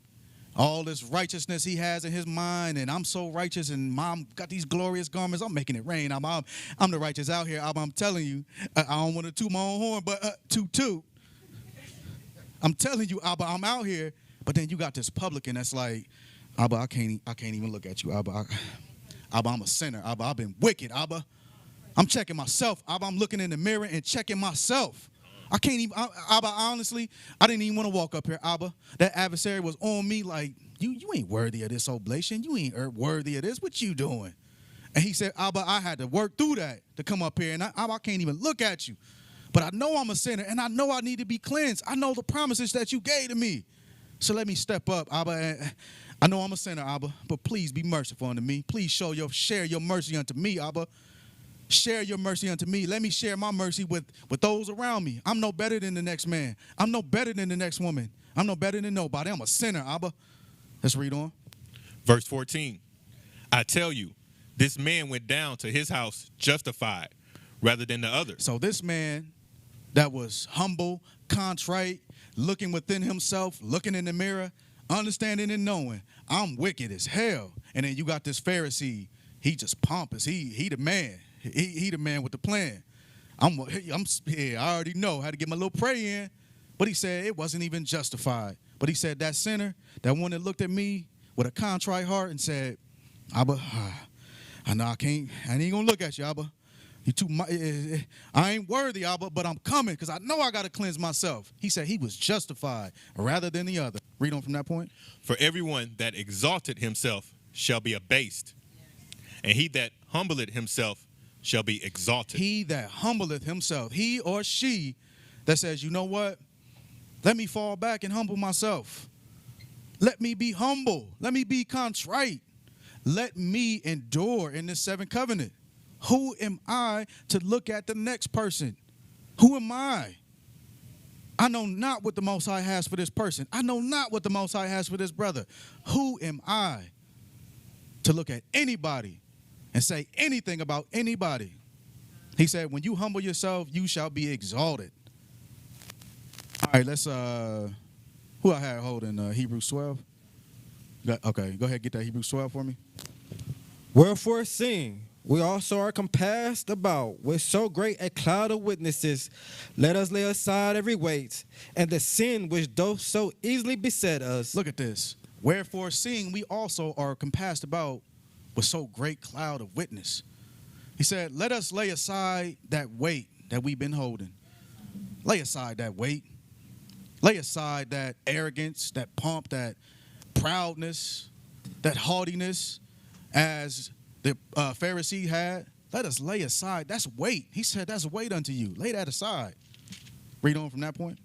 all this righteousness he has in his mind, and I'm so righteous, and mom got these glorious garments. I'm making it rain. I'm the righteous out here. I'm telling you, I don't want to toot my own horn, but toot. I'm telling you, Abba, I'm out here. But then you got this publican that's like, Abba, I can't even look at you, Abba. Abba, I'm a sinner. Abba, I've been wicked, Abba. I'm checking myself, Abba. I'm looking in the mirror and checking myself. I can't even, Abba, honestly, I didn't even want to walk up here, Abba. That adversary was on me like, you ain't worthy of this oblation. You ain't worthy of this. What you doing? And he said, Abba, I had to work through that to come up here, and Abba, I can't even look at you. But I know I'm a sinner, and I know I need to be cleansed. I know the promises that you gave to me. So let me step up, Abba. I know I'm a sinner, Abba, but please be merciful unto me. Please share your mercy unto me, Abba. Share your mercy unto me. Let me share my mercy with those around me. I'm no better than the next man. I'm no better than the next woman. I'm no better than nobody. I'm a sinner, Abba. Let's read on. Verse 14. I tell you, this man went down to his house justified rather than the other. So this man that was humble, contrite, looking within himself, looking in the mirror, understanding and knowing, I'm wicked as hell. And then you got this Pharisee, he just pompous. He the man. He the man with the plan. I'm here. I already know how to get my little prayer in. But he said it wasn't even justified. But he said that sinner, that one that looked at me with a contrite heart and said, Abba, I know I ain't gonna look at you, Abba. I ain't worthy, Abba, but I'm coming because I know I got to cleanse myself. He said he was justified rather than the other. Read on from that point. For everyone that exalted himself shall be abased, and he that humbleth himself shall be exalted. He that humbleth himself, he or she that says, you know what? Let me fall back and humble myself. Let me be humble. Let me be contrite. Let me endure in this seventh covenant. Who am I to look at the next person? Who am I? I know not what the Most High has for this person. I know not what the Most High has for this brother. Who am I to look at anybody and say anything about anybody? He said, when you humble yourself, you shall be exalted. All right, let's, who I had holding Hebrews 12? Okay, go ahead, get that Hebrews 12 for me. Wherefore, seeing we also are compassed about with so great a cloud of witnesses, let us lay aside every weight and the sin which doth so easily beset us. Look at this. Wherefore, seeing we also are compassed about with so great cloud of witness. He said, let us lay aside that weight that we've been holding. Lay aside that weight. Lay aside that arrogance, that pomp, that proudness, that haughtiness, as the Pharisee had. Let us lay aside. That's weight. He said that's weight unto you. Lay that aside. Read on from that point.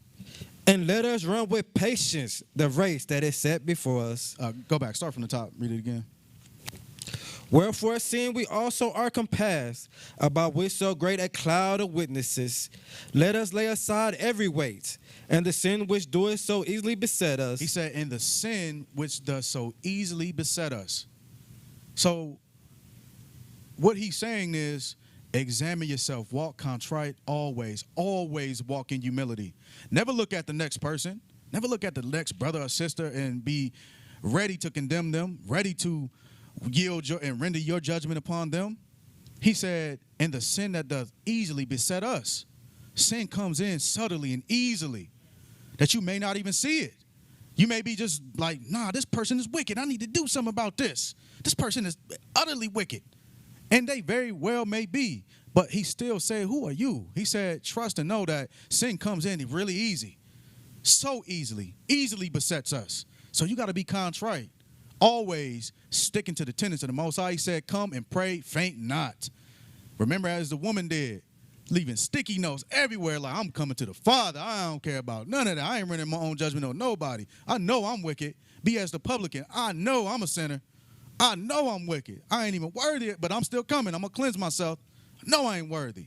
And let us run with patience the race that is set before us. Go back. Start from the top. Read it again. Wherefore, seeing we also are compassed about with so great a cloud of witnesses, let us lay aside every weight and the sin which doeth so easily beset us. He said, and the sin which does so easily beset us. So what he's saying is, examine yourself, walk contrite always walk in humility. Never look at the next person, never look at the next brother or sister and be ready to condemn them, ready to yield and render your judgment upon them. He said, and the sin that does easily beset us. Sin comes in subtly and easily that you may not even see it. You may be just like, nah, this person is wicked. I need to do something about this. This person is utterly wicked. And they very well may be. But he still said, who are you? He said, trust and know that sin comes in really easy. So easily besets us. So you got to be contrite. Always sticking to the tenets of the Most High. He said, come and pray, faint not. Remember, as the woman did, leaving sticky notes everywhere like, I'm coming to the Father. I don't care about none of that. I ain't running my own judgment on nobody. I know I'm wicked. Be as the publican. I know I'm a sinner. I know I'm wicked. I ain't even worthy, but I'm still coming. I'm going to cleanse myself. I know I ain't worthy.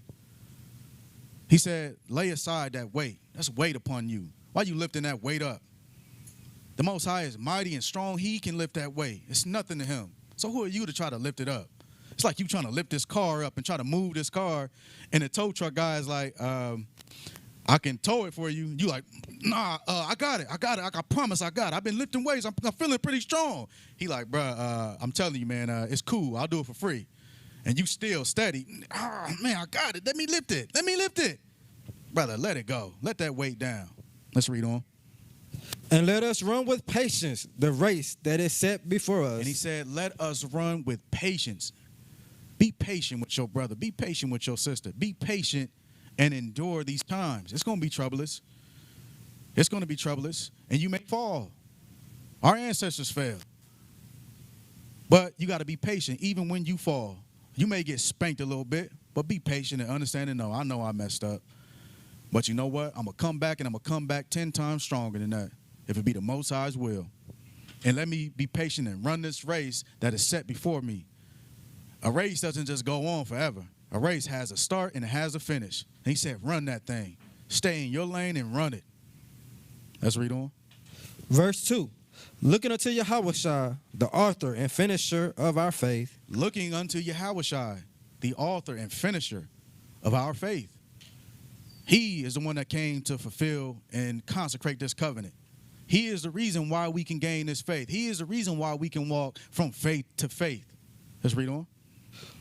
He said, lay aside that weight. That's weight upon you. Why you lifting that weight up? The Most High is mighty and strong. He can lift that weight. It's nothing to him. So who are you to try to lift it up? It's like you trying to lift this car up and try to move this car, and the tow truck guy is like, I can tow it for you. You like, nah, I got it. I promise I got it. I've been lifting weights. I'm feeling pretty strong. He like, bruh, I'm telling you, man, it's cool. I'll do it for free. And you still steady. Man, I got it. Let me lift it. Brother, let it go. Let that weight down. Let's read on. And let us run with patience the race that is set before us. And he said, let us run with patience. Be patient with your brother. Be patient with your sister. Be patient and endure these times. It's going to be troublous. It's going to be troublous. And you may fall. Our ancestors failed. But you got to be patient even when you fall. You may get spanked a little bit, but be patient and understand and know. I know I messed up. But you know what? I'm going to come back, and I'm going to come back 10 times stronger than that, if it be the Most High's will. And let me be patient and run this race that is set before me. A race doesn't just go on forever. A race has a start and it has a finish. And he said, run that thing. Stay in your lane and run it. Let's read on. Verse 2. Looking unto Yahushua, the author and finisher of our faith. Looking unto Yahushua, the author and finisher of our faith. He is the one that came to fulfill and consecrate this covenant. He is the reason why we can gain this faith. He is the reason why we can walk from faith to faith. Let's read on.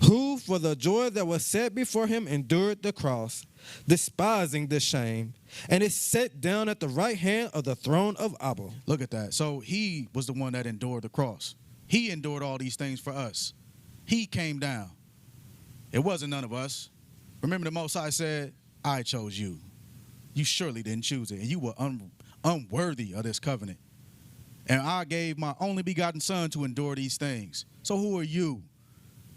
Who for the joy that was set before him endured the cross, despising the shame, and is set down at the right hand of the throne of Abba. Look at that. So he was the one that endured the cross. He endured all these things for us. He came down. It wasn't none of us. Remember, the Most High said, I chose you. You surely didn't choose it, and you were unworthy of this covenant. And I gave my only begotten son to endure these things. So who are you?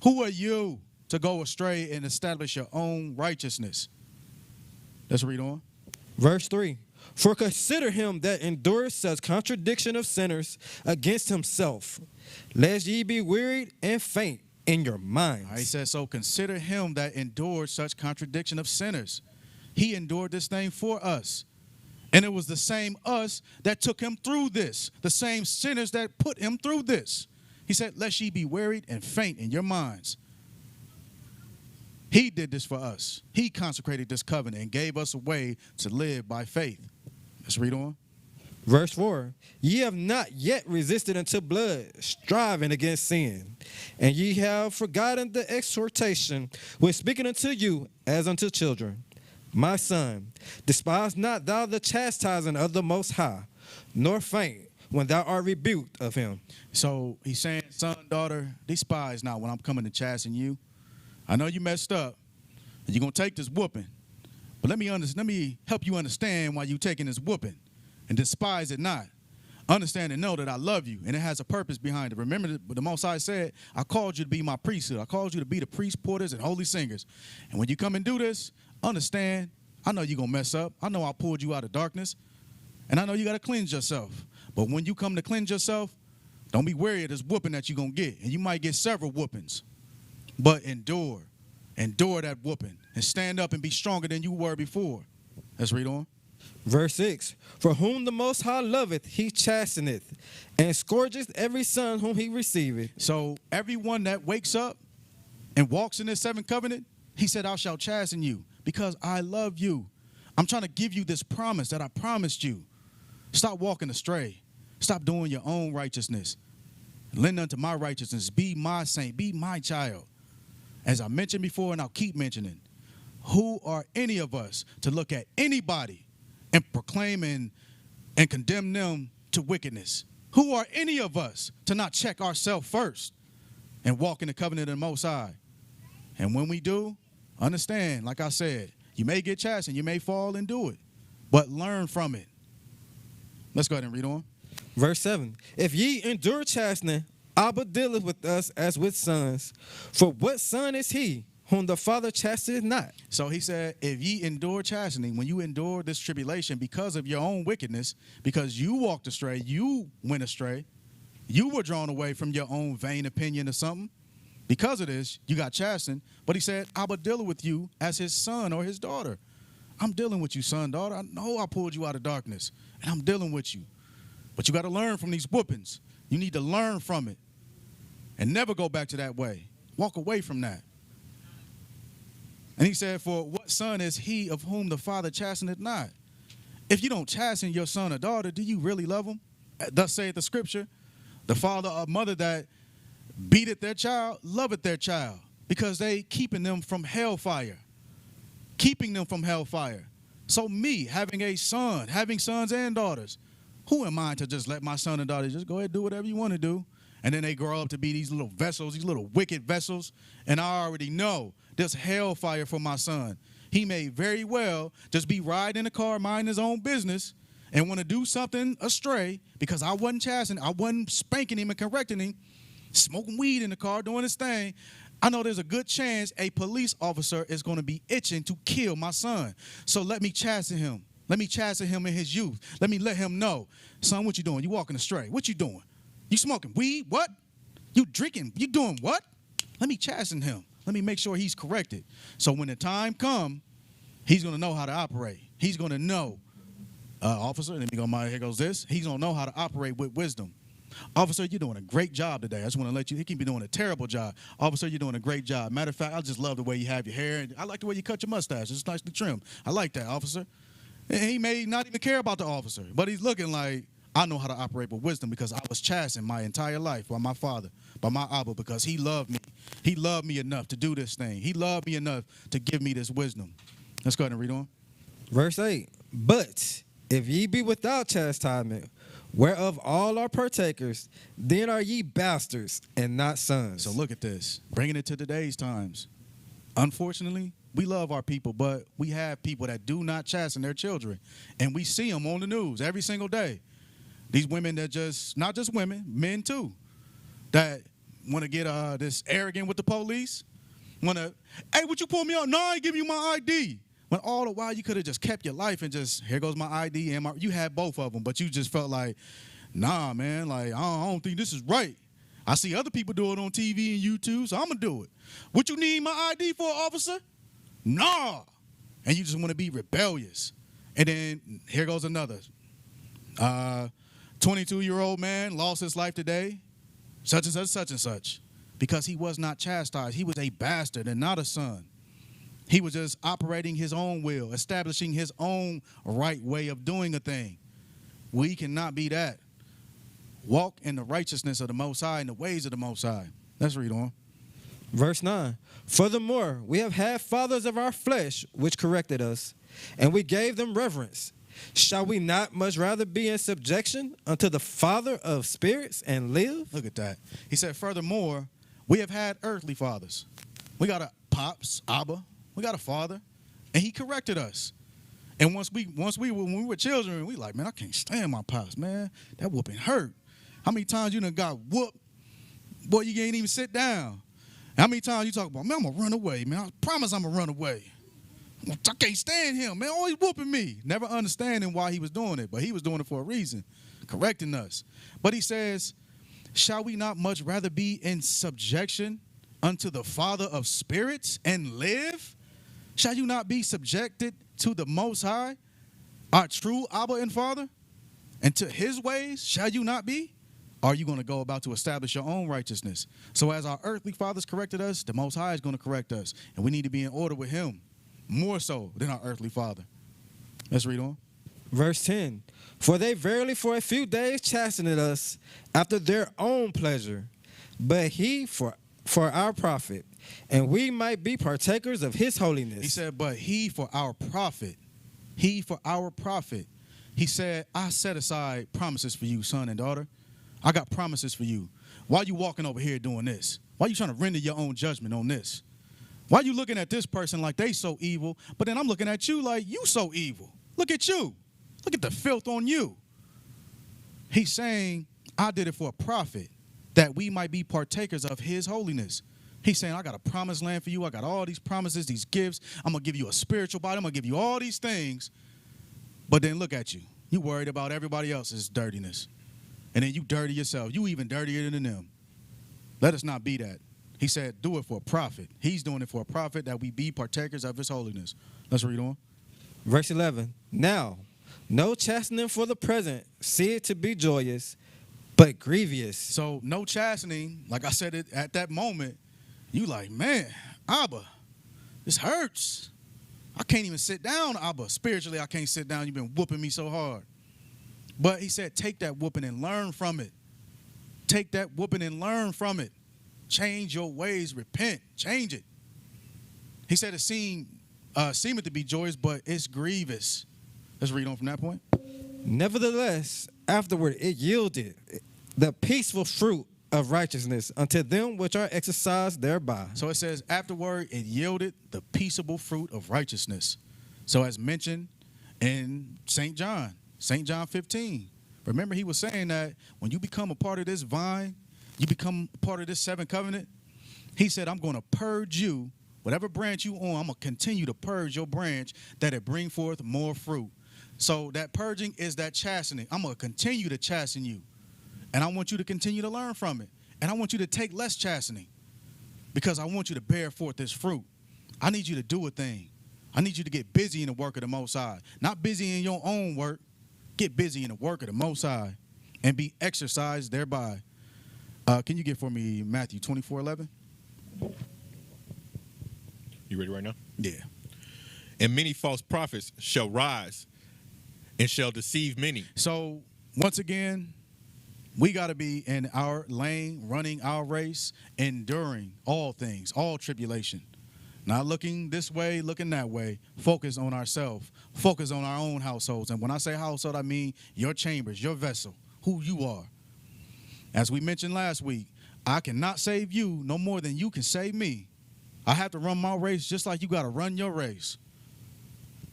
Who are you to go astray and establish your own righteousness? Let's read on. Verse 3. For consider him that endures such contradiction of sinners against himself, lest ye be wearied and faint in your minds. He says, so consider him that endured such contradiction of sinners. He endured this thing for us. And it was the same us that took him through this, the same sinners that put him through this. He said, lest ye be wearied and faint in your minds. He did this for us. He consecrated this covenant and gave us a way to live by faith. Let's read on. Verse 4. Ye have not yet resisted unto blood, striving against sin. And ye have forgotten the exhortation which speaking unto you as unto children. My son, despise not thou the chastising of the Most High, nor faint when thou art rebuked of him. So he's saying, son, daughter, despise not when I'm coming to chasten you. I know you messed up, and you're going to take this whooping. But let me help you understand why you're taking this whooping, and despise it not. Understand and know that I love you, and it has a purpose behind it. Remember what the Most High said, I called you to be my priesthood. I called you to be the priests, porters, and holy singers. And when you come and do this, understand, I know you're going to mess up. I know I pulled you out of darkness, and I know you got to cleanse yourself. But when you come to cleanse yourself, don't be wary of this whooping that you're going to get. And you might get several whoopings. But endure. Endure that whooping. And stand up and be stronger than you were before. Let's read on. Verse 6. For whom the Most High loveth, he chasteneth, and scourgeth every son whom he receiveth. So everyone that wakes up and walks in this seventh covenant, he said, I shall chasten you because I love you. I'm trying to give you this promise that I promised you. Stop walking astray. Stop doing your own righteousness. Lend unto my righteousness. Be my saint. Be my child. As I mentioned before, and I'll keep mentioning, who are any of us to look at anybody and proclaim and condemn them to wickedness? Who are any of us to not check ourselves first and walk in the covenant of the Most High? And when we do, understand, like I said, you may get chastened, you may fall and do it, but learn from it. Let's go ahead and read on. Verse 7. If ye endure chastening, Abba dealeth with us as with sons. For what son is he whom the Father chasteneth not? So he said, if ye endure chastening, when you endure this tribulation because of your own wickedness, because you walked astray, you went astray, you were drawn away from your own vain opinion or something. Because of this, you got chastened. But he said, Abba dealing with you as his son or his daughter. I'm dealing with you, son, daughter. I know I pulled you out of darkness, and I'm dealing with you. But you got to learn from these whoopings. You need to learn from it and never go back to that way. Walk away from that. And he said, for what son is he of whom the Father chasteneth not? If you don't chasten your son or daughter, do you really love them? Thus saith the scripture, the father or mother that beateth their child, loveth their child, because they keeping them from hellfire. Keeping them from hellfire. So me, having a son, having sons and daughters, who am I to just let my son and daughter just go ahead and do whatever you want to do? And then they grow up to be these little vessels, these little wicked vessels. And I already know there's hellfire for my son. He may very well just be riding in a car, minding his own business, and want to do something astray because I wasn't chastening, I wasn't spanking him and correcting him, smoking weed in the car, doing his thing. I know there's a good chance a police officer is going to be itching to kill my son. So let me chasten him. Let me chasten him in his youth. Let me let him know, son, what you doing? You walking astray. What you doing? You smoking weed? What? You drinking? You doing what? Let me chasten him. Let me make sure he's corrected. So when the time comes, he's going to know how to operate. He's going to know, officer, let me go, here goes this. He's going to know how to operate with wisdom. Officer, you're doing a great job today. I just want to let you, he can be doing a terrible job. Officer, you're doing a great job. Matter of fact, I just love the way you have your hair. And I like the way you cut your mustache. It's nicely trimmed. I like that, officer. And he may not even care about the officer, but he's looking like, I know how to operate with wisdom because I was chastened my entire life by my father, by my Abba, because he loved me. He loved me enough to do this thing. He loved me enough to give me this wisdom. Let's go ahead and read on. Verse 8. But if ye be without chastisement, whereof all are partakers, then are ye bastards and not sons. So look at this, bringing it to today's times. Unfortunately, we love our people, but we have people that do not chasten their children. And we see them on the news every single day. These women that just, not just women, men too, that want to get this arrogant with the police. Want to, hey, would you pull me out? No, I ain't give you my ID. When all the while you could have just kept your life and just, here goes my ID. And you had both of them, but you just felt like, nah, man, like, I don't think this is right. I see other people do it on TV and YouTube, so I'm going to do it. What you need my ID for, officer? Nah. And you just want to be rebellious. And then here goes another. 22-year-old man lost his life today, such and such, such and such, because he was not chastised. He was a bastard and not a son. He was just operating his own will, establishing his own right way of doing a thing. We cannot be that. Walk in the righteousness of the Most High and the ways of the Most High. Let's read on. Verse 9. Furthermore, we have had fathers of our flesh which corrected us, and we gave them reverence. Shall we not much rather be in subjection unto the Father of spirits and live? Look at that. He said, furthermore, we have had earthly fathers. We got a pops, Abba. We got a father, and he corrected us. And when we were children, we like, man, I can't stand my pops, man. That whooping hurt. How many times you done got whooped? Boy, you can't even sit down. How many times you talk about, man, I'm going to run away, man. I promise I'm going to run away. I can't stand him, man. Always whooping me. Never understanding why he was doing it, but he was doing it for a reason, correcting us. But he says, shall we not much rather be in subjection unto the Father of spirits and live? Shall you not be subjected to the Most High, our true Abba and Father? And to his ways shall you not be? Are you going to go about to establish your own righteousness? So as our earthly fathers corrected us, the Most High is going to correct us. And we need to be in order with him, more so than our earthly father. Let's read on. Verse 10. For they verily for a few days chastened us after their own pleasure, but he for our profit, and we might be partakers of his holiness. He said, but he for our profit. He for our profit. He said, I set aside promises for you, son and daughter. I got promises for you. Why you walking over here doing this? Why you trying to render your own judgment on this? Why you looking at this person like they so evil, but then I'm looking at you like you so evil? Look at you. Look at the filth on you. He's saying, I did it for a profit, that we might be partakers of his holiness. He's saying, I got a promised land for you. I got all these promises, these gifts. I'm going to give you a spiritual body. I'm going to give you all these things. But then look at you. You worried about everybody else's dirtiness. And then you dirty yourself. You even dirtier than them. Let us not be that. He said, do it for a profit. He's doing it for a profit, that we be partakers of his holiness. Let's read on. Verse 11. Now, no chastening for the present, see it to be joyous, but grievous. So no chastening, like I said it at that moment, you like, man, Abba, this hurts. I can't even sit down, Abba. Spiritually, I can't sit down. You've been whooping me so hard. But he said, take that whooping and learn from it. Take that whooping and learn from it. Change your ways, repent, change it. He said it seemed to be joyous, but it's grievous. Let's read on from that point. Nevertheless, afterward it yielded the peaceful fruit of righteousness unto them which are exercised thereby. So it says, afterward it yielded the peaceable fruit of righteousness. So as mentioned in St. John 15. Remember, he was saying that when you become a part of this vine, you become a part of this seventh covenant. He said, I'm going to purge you. Whatever branch you on, I'm going to continue to purge your branch, that it bring forth more fruit. So that purging is that chastening. I'm going to continue to chasten you. And I want you to continue to learn from it. And I want you to take less chastening, because I want you to bear forth this fruit. I need you to do a thing. I need you to get busy in the work of the Most High. Not busy in your own work. Get busy in the work of the Most High and be exercised thereby. Can you get for me Matthew 24:11? You ready right now? Yeah. And many false prophets shall rise and shall deceive many. So once again, we got to be in our lane, running our race, enduring all things, all tribulation. Not looking this way, looking that way. Focus on ourselves. Focus on our own households. And when I say household, I mean your chambers, your vessel, who you are. As we mentioned last week, I cannot save you no more than you can save me. I have to run my race just like you got to run your race.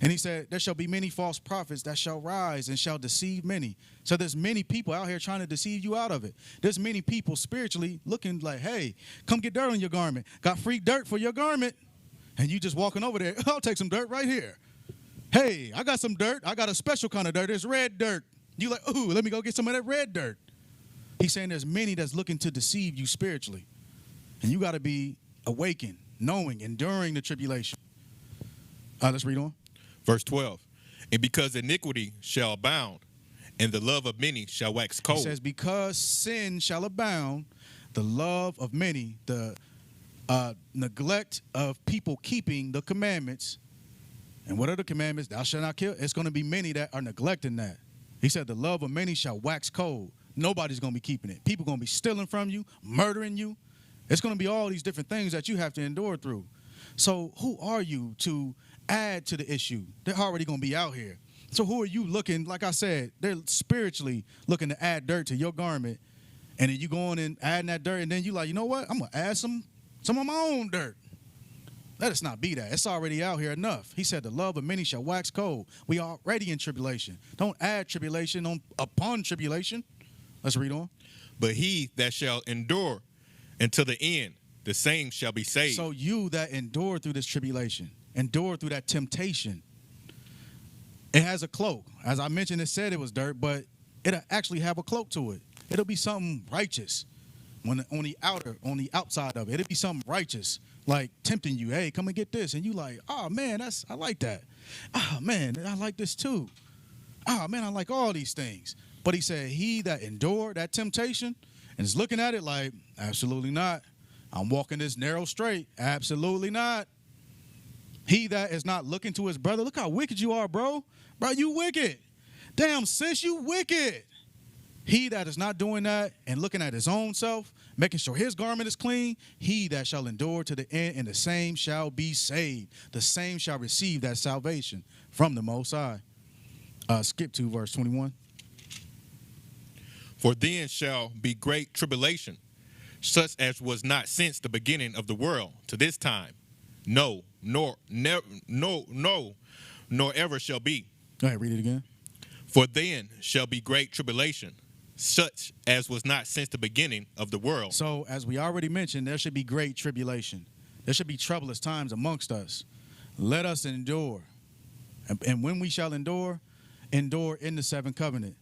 And he said, there shall be many false prophets that shall rise and shall deceive many. So there's many people out here trying to deceive you out of it. There's many people spiritually looking like, hey, come get dirt on your garment. Got free dirt for your garment. And you just walking over there, I'll take some dirt right here. Hey, I got some dirt. I got a special kind of dirt. It's red dirt. You like, ooh, let me go get some of that red dirt. He's saying there's many that's looking to deceive you spiritually. And you got to be awakened, knowing, enduring the tribulation. Let's read on. Verse 12. And because iniquity shall abound, and the love of many shall wax cold. He says, because sin shall abound, the love of many, the neglect of people keeping the commandments. And what are the commandments? Thou shalt not kill. It's going to be many that are neglecting that. He said the love of many shall wax cold. Nobody's going to be keeping it. People going to be stealing from you, murdering you. It's going to be all these different things that you have to endure through. So who are you to add to the issue? They're already going to be out here. So who are you looking, like I said, they're spiritually looking to add dirt to your garment. And then you go on and adding that dirt, and then you like, you know what? I'm going to add some of my own dirt. Let us not be that. It's already out here enough. He said the love of many shall wax cold. We are already in tribulation. Don't add tribulation upon tribulation. Let's read on. But he that shall endure until the end, the same shall be saved. So you that endure through this tribulation, endure through that temptation, it has a cloak. As I mentioned, it said it was dirt, but it'll actually have a cloak to it. It'll be something righteous. When on the outside of it, it'll be something righteous, like tempting you. Hey, come and get this, and you like, oh man, I like that. Oh man, I like this too. Oh man, I like all these things. But he said, he that endured that temptation and is looking at it like, absolutely not. I'm walking this narrow straight. Absolutely not. He that is not looking to his brother, look how wicked you are, bro. Bro, you wicked. Damn, sis, you wicked. He that is not doing that and looking at his own self, making sure his garment is clean, he that shall endure to the end, and the same shall be saved. The same shall receive that salvation from the Most High. Skip to verse 21. For then shall be great tribulation, such as was not since the beginning of the world to this time. No, nor ever shall be. Go ahead, read it again. For then shall be great tribulation, such as was not since the beginning of the world. So, as we already mentioned, there should be great tribulation. There should be troublous times amongst us. Let us endure. And when we shall endure in the seventh covenant.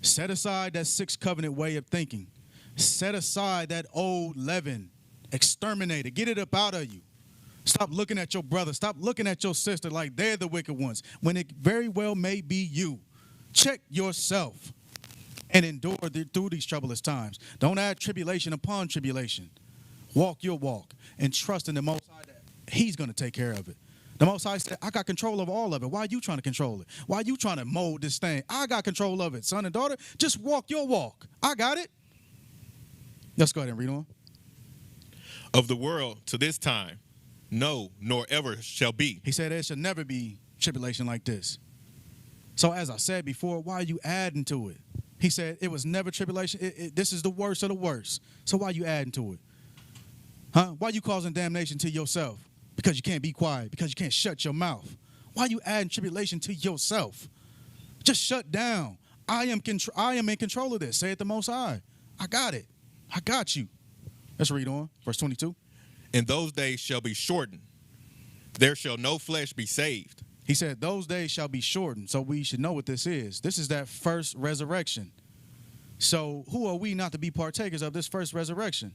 Set aside that sixth covenant way of thinking. Set aside that old leaven. Exterminate it. Get it up out of you. Stop looking at your brother. Stop looking at your sister like they're the wicked ones, when it very well may be you. Check yourself and endure through these troublous times. Don't add tribulation upon tribulation. Walk your walk and trust in the Most High that He's going to take care of it. The Most High said, I got control of all of it. Why are you trying to control it? Why are you trying to mold this thing? I got control of it. Son and daughter, just walk your walk. I got it. Let's go ahead and read on. Of the world to this time, no, nor ever shall be. He said there should never be tribulation like this. So as I said before, why are you adding to it? He said it was never tribulation. This is the worst of the worst. So why are you adding to it? Huh? Why are you causing damnation to yourself? Because you can't be quiet. Because you can't shut your mouth. Why are you adding tribulation to yourself? Just shut down. I am in control of this. Say it the Most High. I got it. I got you. Let's read on. Verse 22. In those days shall be shortened. There shall no flesh be saved. He said those days shall be shortened. So we should know what this is. This is that first resurrection. So who are we not to be partakers of this first resurrection?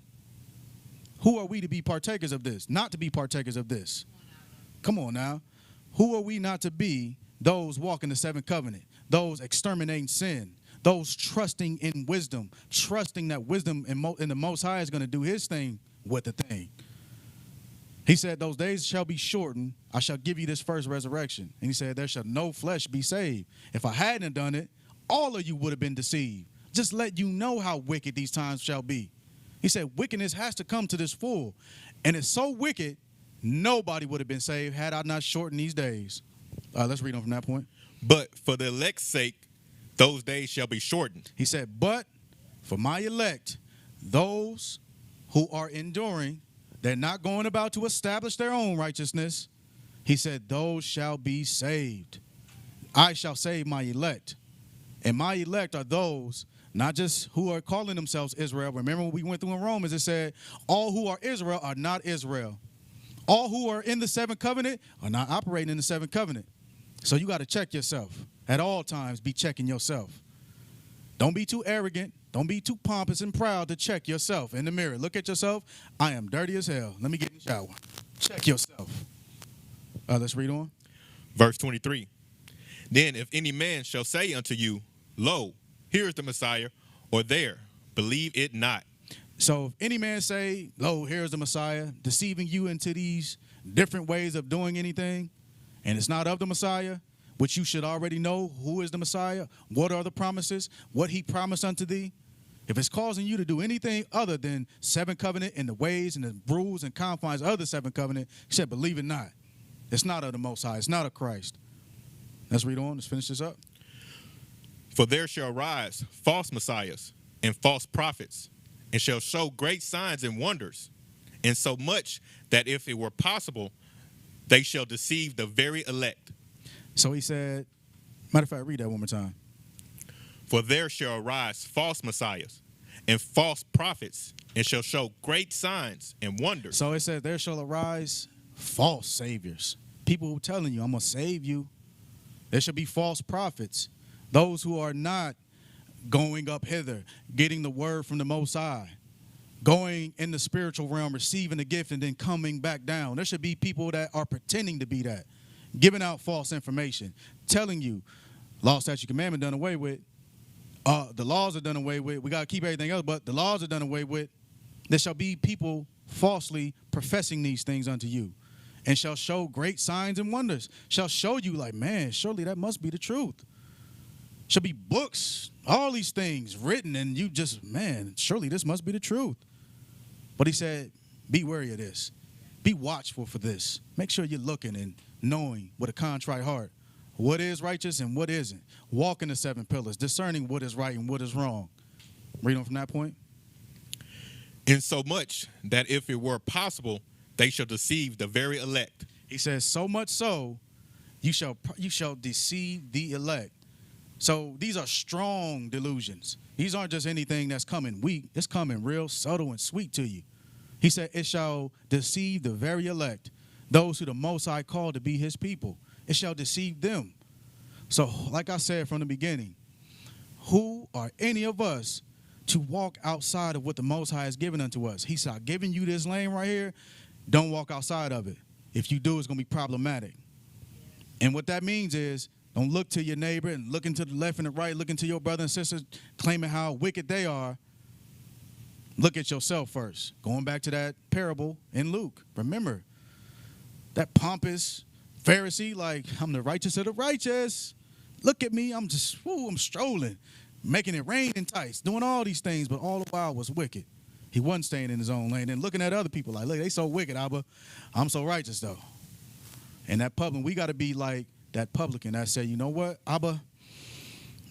Who are we to be partakers of this? Not to be partakers of this. Come on now. Who are we not to be? Those walking the seventh covenant. Those exterminating sin. Those trusting in wisdom. Trusting that wisdom in the Most High is going to do His thing with the thing. He said, those days shall be shortened. I shall give you this first resurrection. And he said, there shall no flesh be saved. If I hadn't done it, all of you would have been deceived. Just let you know how wicked these times shall be. He said, wickedness has to come to this full. And it's so wicked, nobody would have been saved had I not shortened these days. Let's read on from that point. But for the elect's sake, those days shall be shortened. He said, but for my elect, those who are enduring, they're not going about to establish their own righteousness. He said, those shall be saved. I shall save my elect. And my elect are those, not just who are calling themselves Israel. Remember when we went through in Romans, it said, all who are Israel are not Israel. All who are in the seventh covenant are not operating in the seventh covenant. So you got to check yourself. At all times, be checking yourself. Don't be too arrogant. Don't be too pompous and proud to check yourself in the mirror. Look at yourself. I am dirty as hell. Let me get in the shower. Check yourself. Let's read on. Verse 23. Then if any man shall say unto you, lo, here is the Messiah, or there, believe it not. So if any man say, lo, here is the Messiah, deceiving you into these different ways of doing anything, and it's not of the Messiah, which you should already know who is the Messiah, what are the promises, what he promised unto thee. If it's causing you to do anything other than seventh covenant and the ways and the rules and confines of the seventh covenant, he said, believe it not. It's not of the Most High. It's not of Christ. Let's read on. Let's finish this up. For there shall rise false messiahs and false prophets, and shall show great signs and wonders, insomuch that if it were possible, they shall deceive the very elect. So he said, matter of fact, read that one more time. For there shall arise false messiahs and false prophets, and shall show great signs and wonders. So it says there shall arise false saviors. People who telling you, I'm going to save you. There shall be false prophets. Those who are not going up hither, getting the word from the Most High, going in the spiritual realm, receiving the gift, and then coming back down. There should be people that are pretending to be that, giving out false information, telling you, law, statute, commandment done away with. The laws are done away with. We got to keep everything else, but the laws are done away with. There shall be people falsely professing these things unto you, and shall show great signs and wonders. Shall show you like, man, surely that must be the truth. Shall be books, all these things written, and you just, man, surely this must be the truth. But he said, be wary of this. Be watchful for this. Make sure you're looking and knowing with a contrite heart. what is righteous and what isn't. Walking the 7 pillars, discerning what is right and what is wrong. Read on from that point. In so much that if it were possible, they shall deceive the very elect. He says, so much so, you shall deceive the elect. So these are strong delusions. These aren't just anything that's coming weak. It's coming real subtle and sweet to you. He said, it shall deceive the very elect, those who the Most High called to be his people. It shall deceive them. So like I said from the beginning, who are any of us to walk outside of what the Most High has given unto us? He said, I've given you this lane right here. Don't walk outside of it. If you do, it's going to be problematic. And what that means is, don't look to your neighbor and looking to the left and the right, looking to your brother and sister, claiming how wicked they are. Look at yourself first. Going back to that parable in Luke. Remember, that pompous Pharisee, like, I'm the righteous of the righteous. Look at me, I'm strolling, making it rain in tights, doing all these things, but all the while was wicked. He wasn't staying in his own lane and looking at other people like, look, they so wicked, Abba. I'm so righteous, though. And that publican, we got to be like that publican that said, you know what, Abba,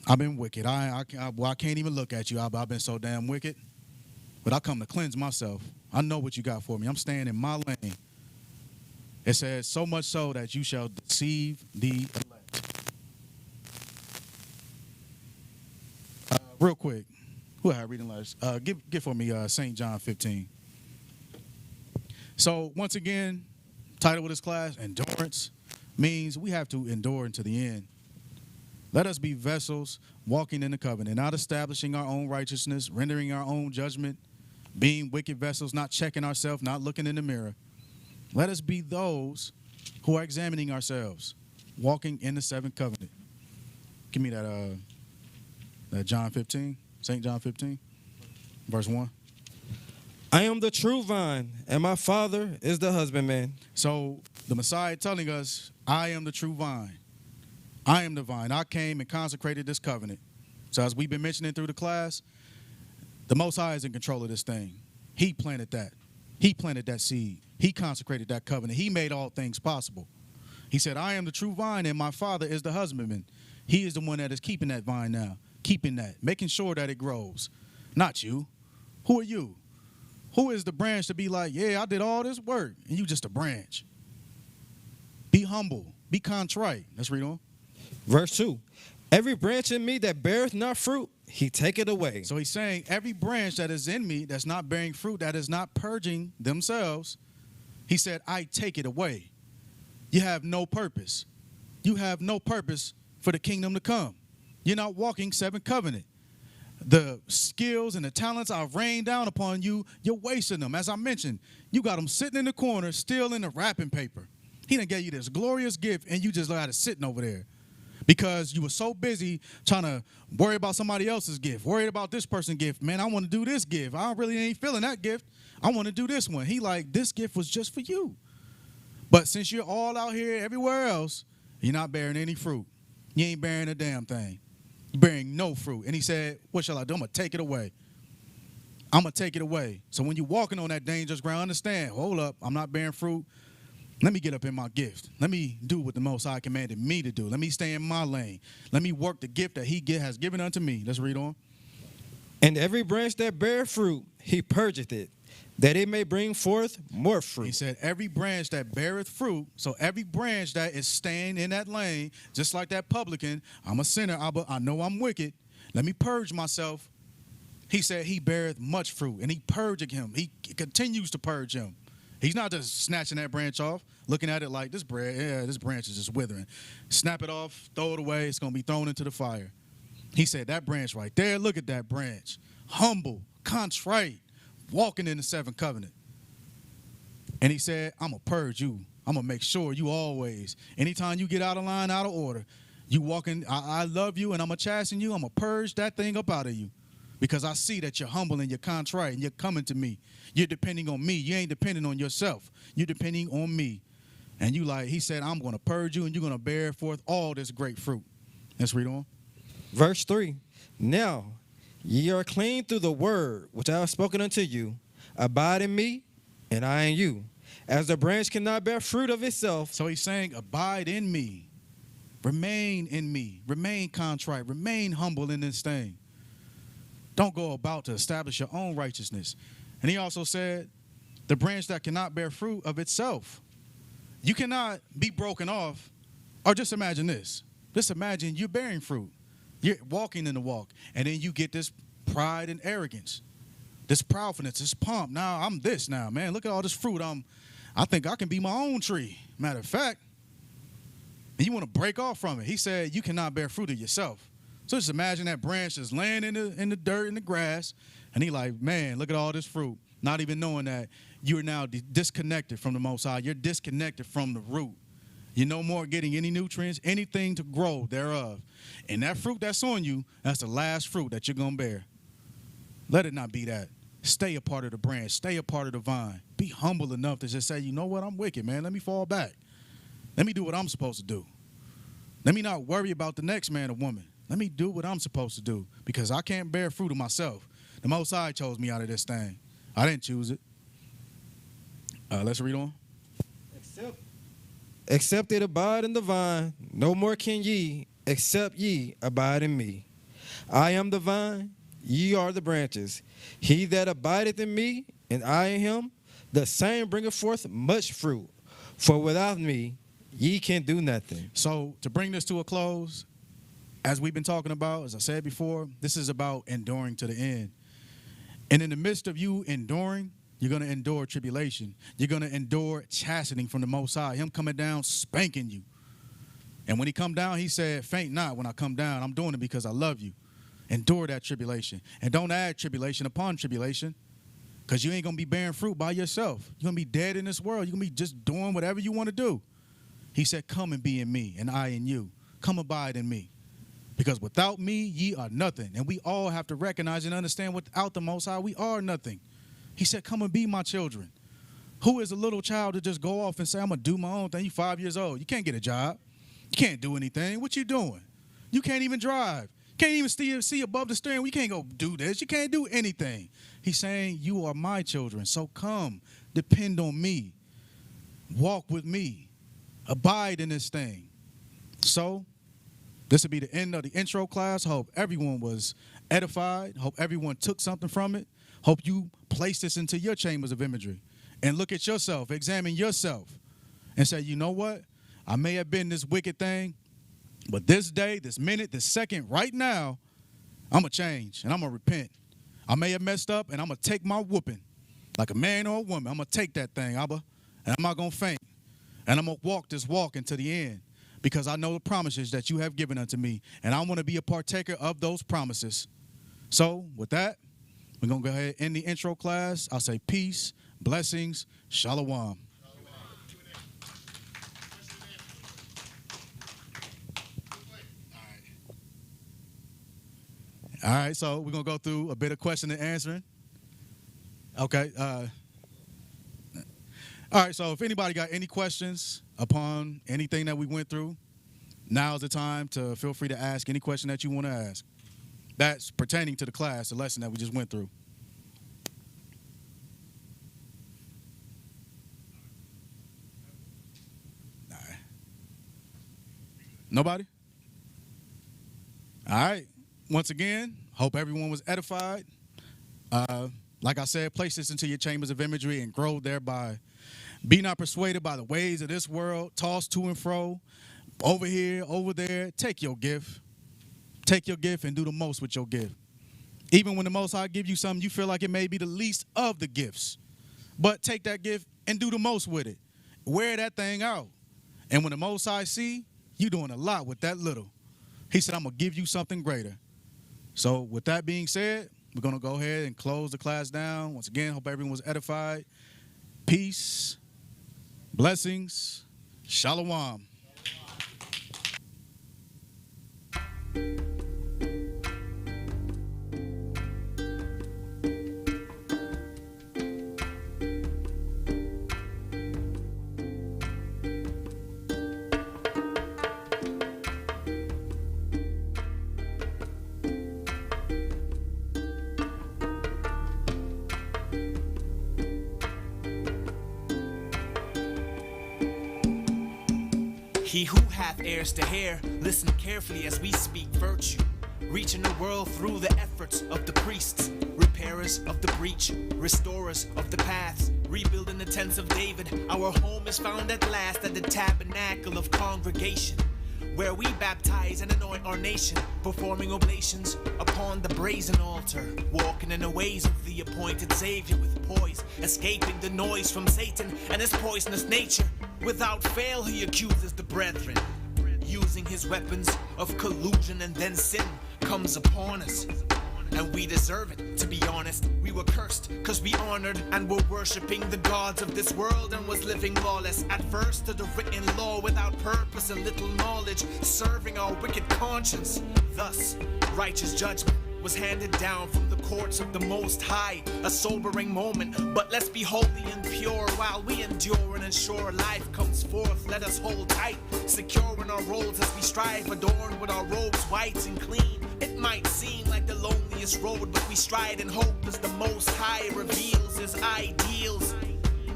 I've been wicked. I can't even look at you, Abba. I've been so damn wicked. But I come to cleanse myself. I know what you got for me. I'm staying in my lane. It says, so much so that you shall deceive the elect. Real quick, who had reading last? Give for me St. John 15. So once again, title of this class, endurance, means we have to endure unto the end. Let us be vessels walking in the covenant, not establishing our own righteousness, rendering our own judgment, being wicked vessels, not checking ourselves, not looking in the mirror. Let us be those who are examining ourselves, walking in the 7th covenant. Give me that John 15, St. John 15, verse 1. I am the true vine, and my Father is the husbandman. So the Messiah telling us, I am the true vine. I am the vine. I came and consecrated this covenant. So as we've been mentioning through the class, the Most High is in control of this thing. He planted that. He planted that seed. He consecrated that covenant. He made all things possible. He said, I am the true vine, and my Father is the husbandman. He is the one that is keeping that vine now, keeping that, making sure that it grows. Not you. Who are you? Who is the branch to be like, yeah, I did all this work, and you just a branch? Be humble. Be contrite. Let's read on. Verse 2. Every branch in me that beareth not fruit, he taketh away. So he's saying every branch that is in me that's not bearing fruit, that is not purging themselves, he said, I take it away. You have no purpose. You have no purpose for the kingdom to come. You're not walking 7th covenant. The skills and the talents I've rained down upon you, you're wasting them. As I mentioned, you got them sitting in the corner, still in the wrapping paper. He done gave you this glorious gift, and you just got it sitting over there because you were so busy trying to worry about somebody else's gift, worried about this person's gift. Man, I want to do this gift. I really ain't feeling that gift. I want to do this one. He like, this gift was just for you. But since you're all out here everywhere else, you're not bearing any fruit. You ain't bearing a damn thing. You're bearing no fruit. And he said, what shall I do? I'm going to take it away. I'm going to take it away. So when you're walking on that dangerous ground, understand, hold up, I'm not bearing fruit. Let me get up in my gift. Let me do what the Most High commanded me to do. Let me stay in my lane. Let me work the gift that he has given unto me. Let's read on. And every branch that beareth fruit, he purgeth it, that it may bring forth more fruit. He said, every branch that beareth fruit, so every branch that is staying in that lane, just like that publican, I'm a sinner, I know I'm wicked. Let me purge myself. He said he beareth much fruit, and he purging him. He continues to purge him. He's not just snatching that branch off, looking at it like this branch is just withering. Snap it off, throw it away, it's going to be thrown into the fire. He said, that branch right there, look at that branch. Humble, contrite, walking in the 7th covenant. And he said, I'm going to purge you. I'm going to make sure you always, anytime you get out of line, out of order, you walking, I love you and I'm going to chasten you. I'm going to purge that thing up out of you. Because I see that you're humble and you're contrite and you're coming to me. You're depending on me. You ain't depending on yourself. You're depending on me. And you like, he said, I'm going to purge you and you're going to bear forth all this great fruit. Let's read on. Verse 3. Now, ye are clean through the word which I have spoken unto you. Abide in me, and I in you. As the branch cannot bear fruit of itself. So he's saying, abide in me. Remain in me. Remain contrite. Remain humble in this thing. Don't go about to establish your own righteousness. And he also said, the branch that cannot bear fruit of itself. You cannot be broken off. Or just imagine this. Just imagine you're bearing fruit. You're walking in the walk. And then you get this pride and arrogance. This proudness, this pomp. Now I'm this now, man. Look at all this fruit. I think I can be my own tree. Matter of fact. And you want to break off from it. He said you cannot bear fruit of yourself. So just imagine that branch is laying in the dirt, in the grass. And he like, man, look at all this fruit. Not even knowing that you're now disconnected from the Most High. You're disconnected from the root. You're no more getting any nutrients, anything to grow thereof. And that fruit that's on you, that's the last fruit that you're going to bear. Let it not be that. Stay a part of the branch. Stay a part of the vine. Be humble enough to just say, you know what, I'm wicked, man. Let me fall back. Let me do what I'm supposed to do. Let me not worry about the next man or woman. Let me do what I'm supposed to do because I can't bear fruit of myself. The Most High chose me out of this thing. I didn't choose it. Let's read on. Except it abide in the vine, no more can ye, except ye abide in me. I am the vine, ye are the branches. He that abideth in me, and I in him, the same bringeth forth much fruit. For without me, ye can do nothing. So to bring this to a close, as we've been talking about, as I said before, this is about enduring to the end. And in the midst of you enduring, you're going to endure tribulation. You're going to endure chastening from the Most High, him coming down, spanking you. And when he come down, he said, faint not when I come down. I'm doing it because I love you. Endure that tribulation. And don't add tribulation upon tribulation because you ain't going to be bearing fruit by yourself. You're going to be dead in this world. You're going to be just doing whatever you want to do. He said, come and be in me, and I in you. Come abide in me. Because without me, ye are nothing. And we all have to recognize and understand without the Most High, we are nothing. He said, come and be my children. Who is a little child to just go off and say, I'm going to do my own thing? You're 5 years old. You can't get a job. You can't do anything. What you doing? You can't even drive. Can't even see above the steering wheel. You can't go do this. You can't do anything. He's saying, you are my children. So come, depend on me. Walk with me. Abide in this thing. So this will be the end of the intro class. Hope everyone was edified. Hope everyone took something from it. Hope you place this into your chambers of imagery and look at yourself, examine yourself and say, you know what? I may have been this wicked thing, but this day, this minute, this second, right now, I'm going to change and I'm going to repent. I may have messed up and I'm going to take my whooping like a man or a woman. I'm going to take that thing, Abba, and I'm not going to faint. And I'm going to walk this walk into the end because I know the promises that you have given unto me, and I want to be a partaker of those promises. So with that, we're going to go ahead and end the intro class. I'll say peace, blessings, shalom. All right, so we're going to go through a bit of question and answering. Okay. All right, so if anybody got any questions upon anything that we went through, now's the time to feel free to ask any question that you want to ask. That's pertaining to the class, the lesson that we just went through. All right. Nobody? All right. Once again, hope everyone was edified. Like I said, place this into your chambers of imagery and grow thereby. Be not persuaded by the ways of this world, tossed to and fro, over here, over there. Take your gift. Take your gift and do the most with your gift. Even when the Most High give you something, you feel like it may be the least of the gifts. But take that gift and do the most with it. Wear that thing out. And when the Most High see, you doing a lot with that little. He said, I'm going to give you something greater. So with that being said, we're going to go ahead and close the class down. Once again, hope everyone was edified. Peace, blessings, shalom. He who hath ears to hear, listen carefully as we speak virtue, reaching the world through the efforts of the priests, repairers of the breach, restorers of the paths, rebuilding the tents of David. Our home is found at last at the tabernacle of congregation, where we baptize and anoint our nation, performing oblations upon the brazen altar, walking in the ways of the appointed Savior with poise, escaping the noise from Satan and his poisonous nature. Without fail he accuses the brethren, using his weapons of collusion, and then sin comes upon us. And we deserve it, to be honest. We were cursed, cause we honored and were worshipping the gods of this world and was living lawless. Adverse to the written law, without purpose and little knowledge, serving our wicked conscience. Thus, righteous judgment was handed down from the courts of the Most High. A sobering moment, but let's be holy and pure while we endure and ensure life comes forth. Let us hold tight, secure in our roles as we strive, adorned with our robes white and clean. It might seem like the loneliest road, but we stride in hope as the Most High reveals his ideals.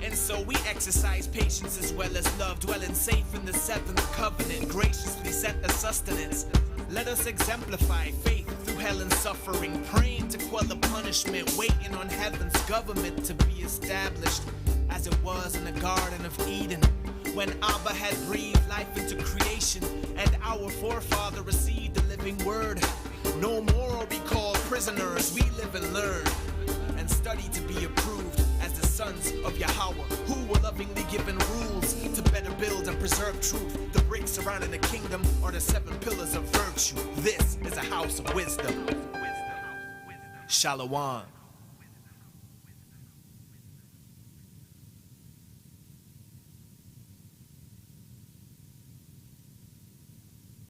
And so we exercise patience as well as love, dwelling safe in the seventh covenant, graciously set the sustenance. Let us exemplify faith through hell and suffering, praying to quell the punishment, waiting on heaven's government to be established, as it was in the Garden of Eden, when Abba had breathed life into creation, and our forefather received the living word. No more are we called prisoners, we live and learn, and study to be approved as the sons of Yahweh, who were lovingly given rules to better build and preserve truth. The bricks surrounding the kingdom are the 7 pillars of virtue. This is a house of wisdom. Shalom.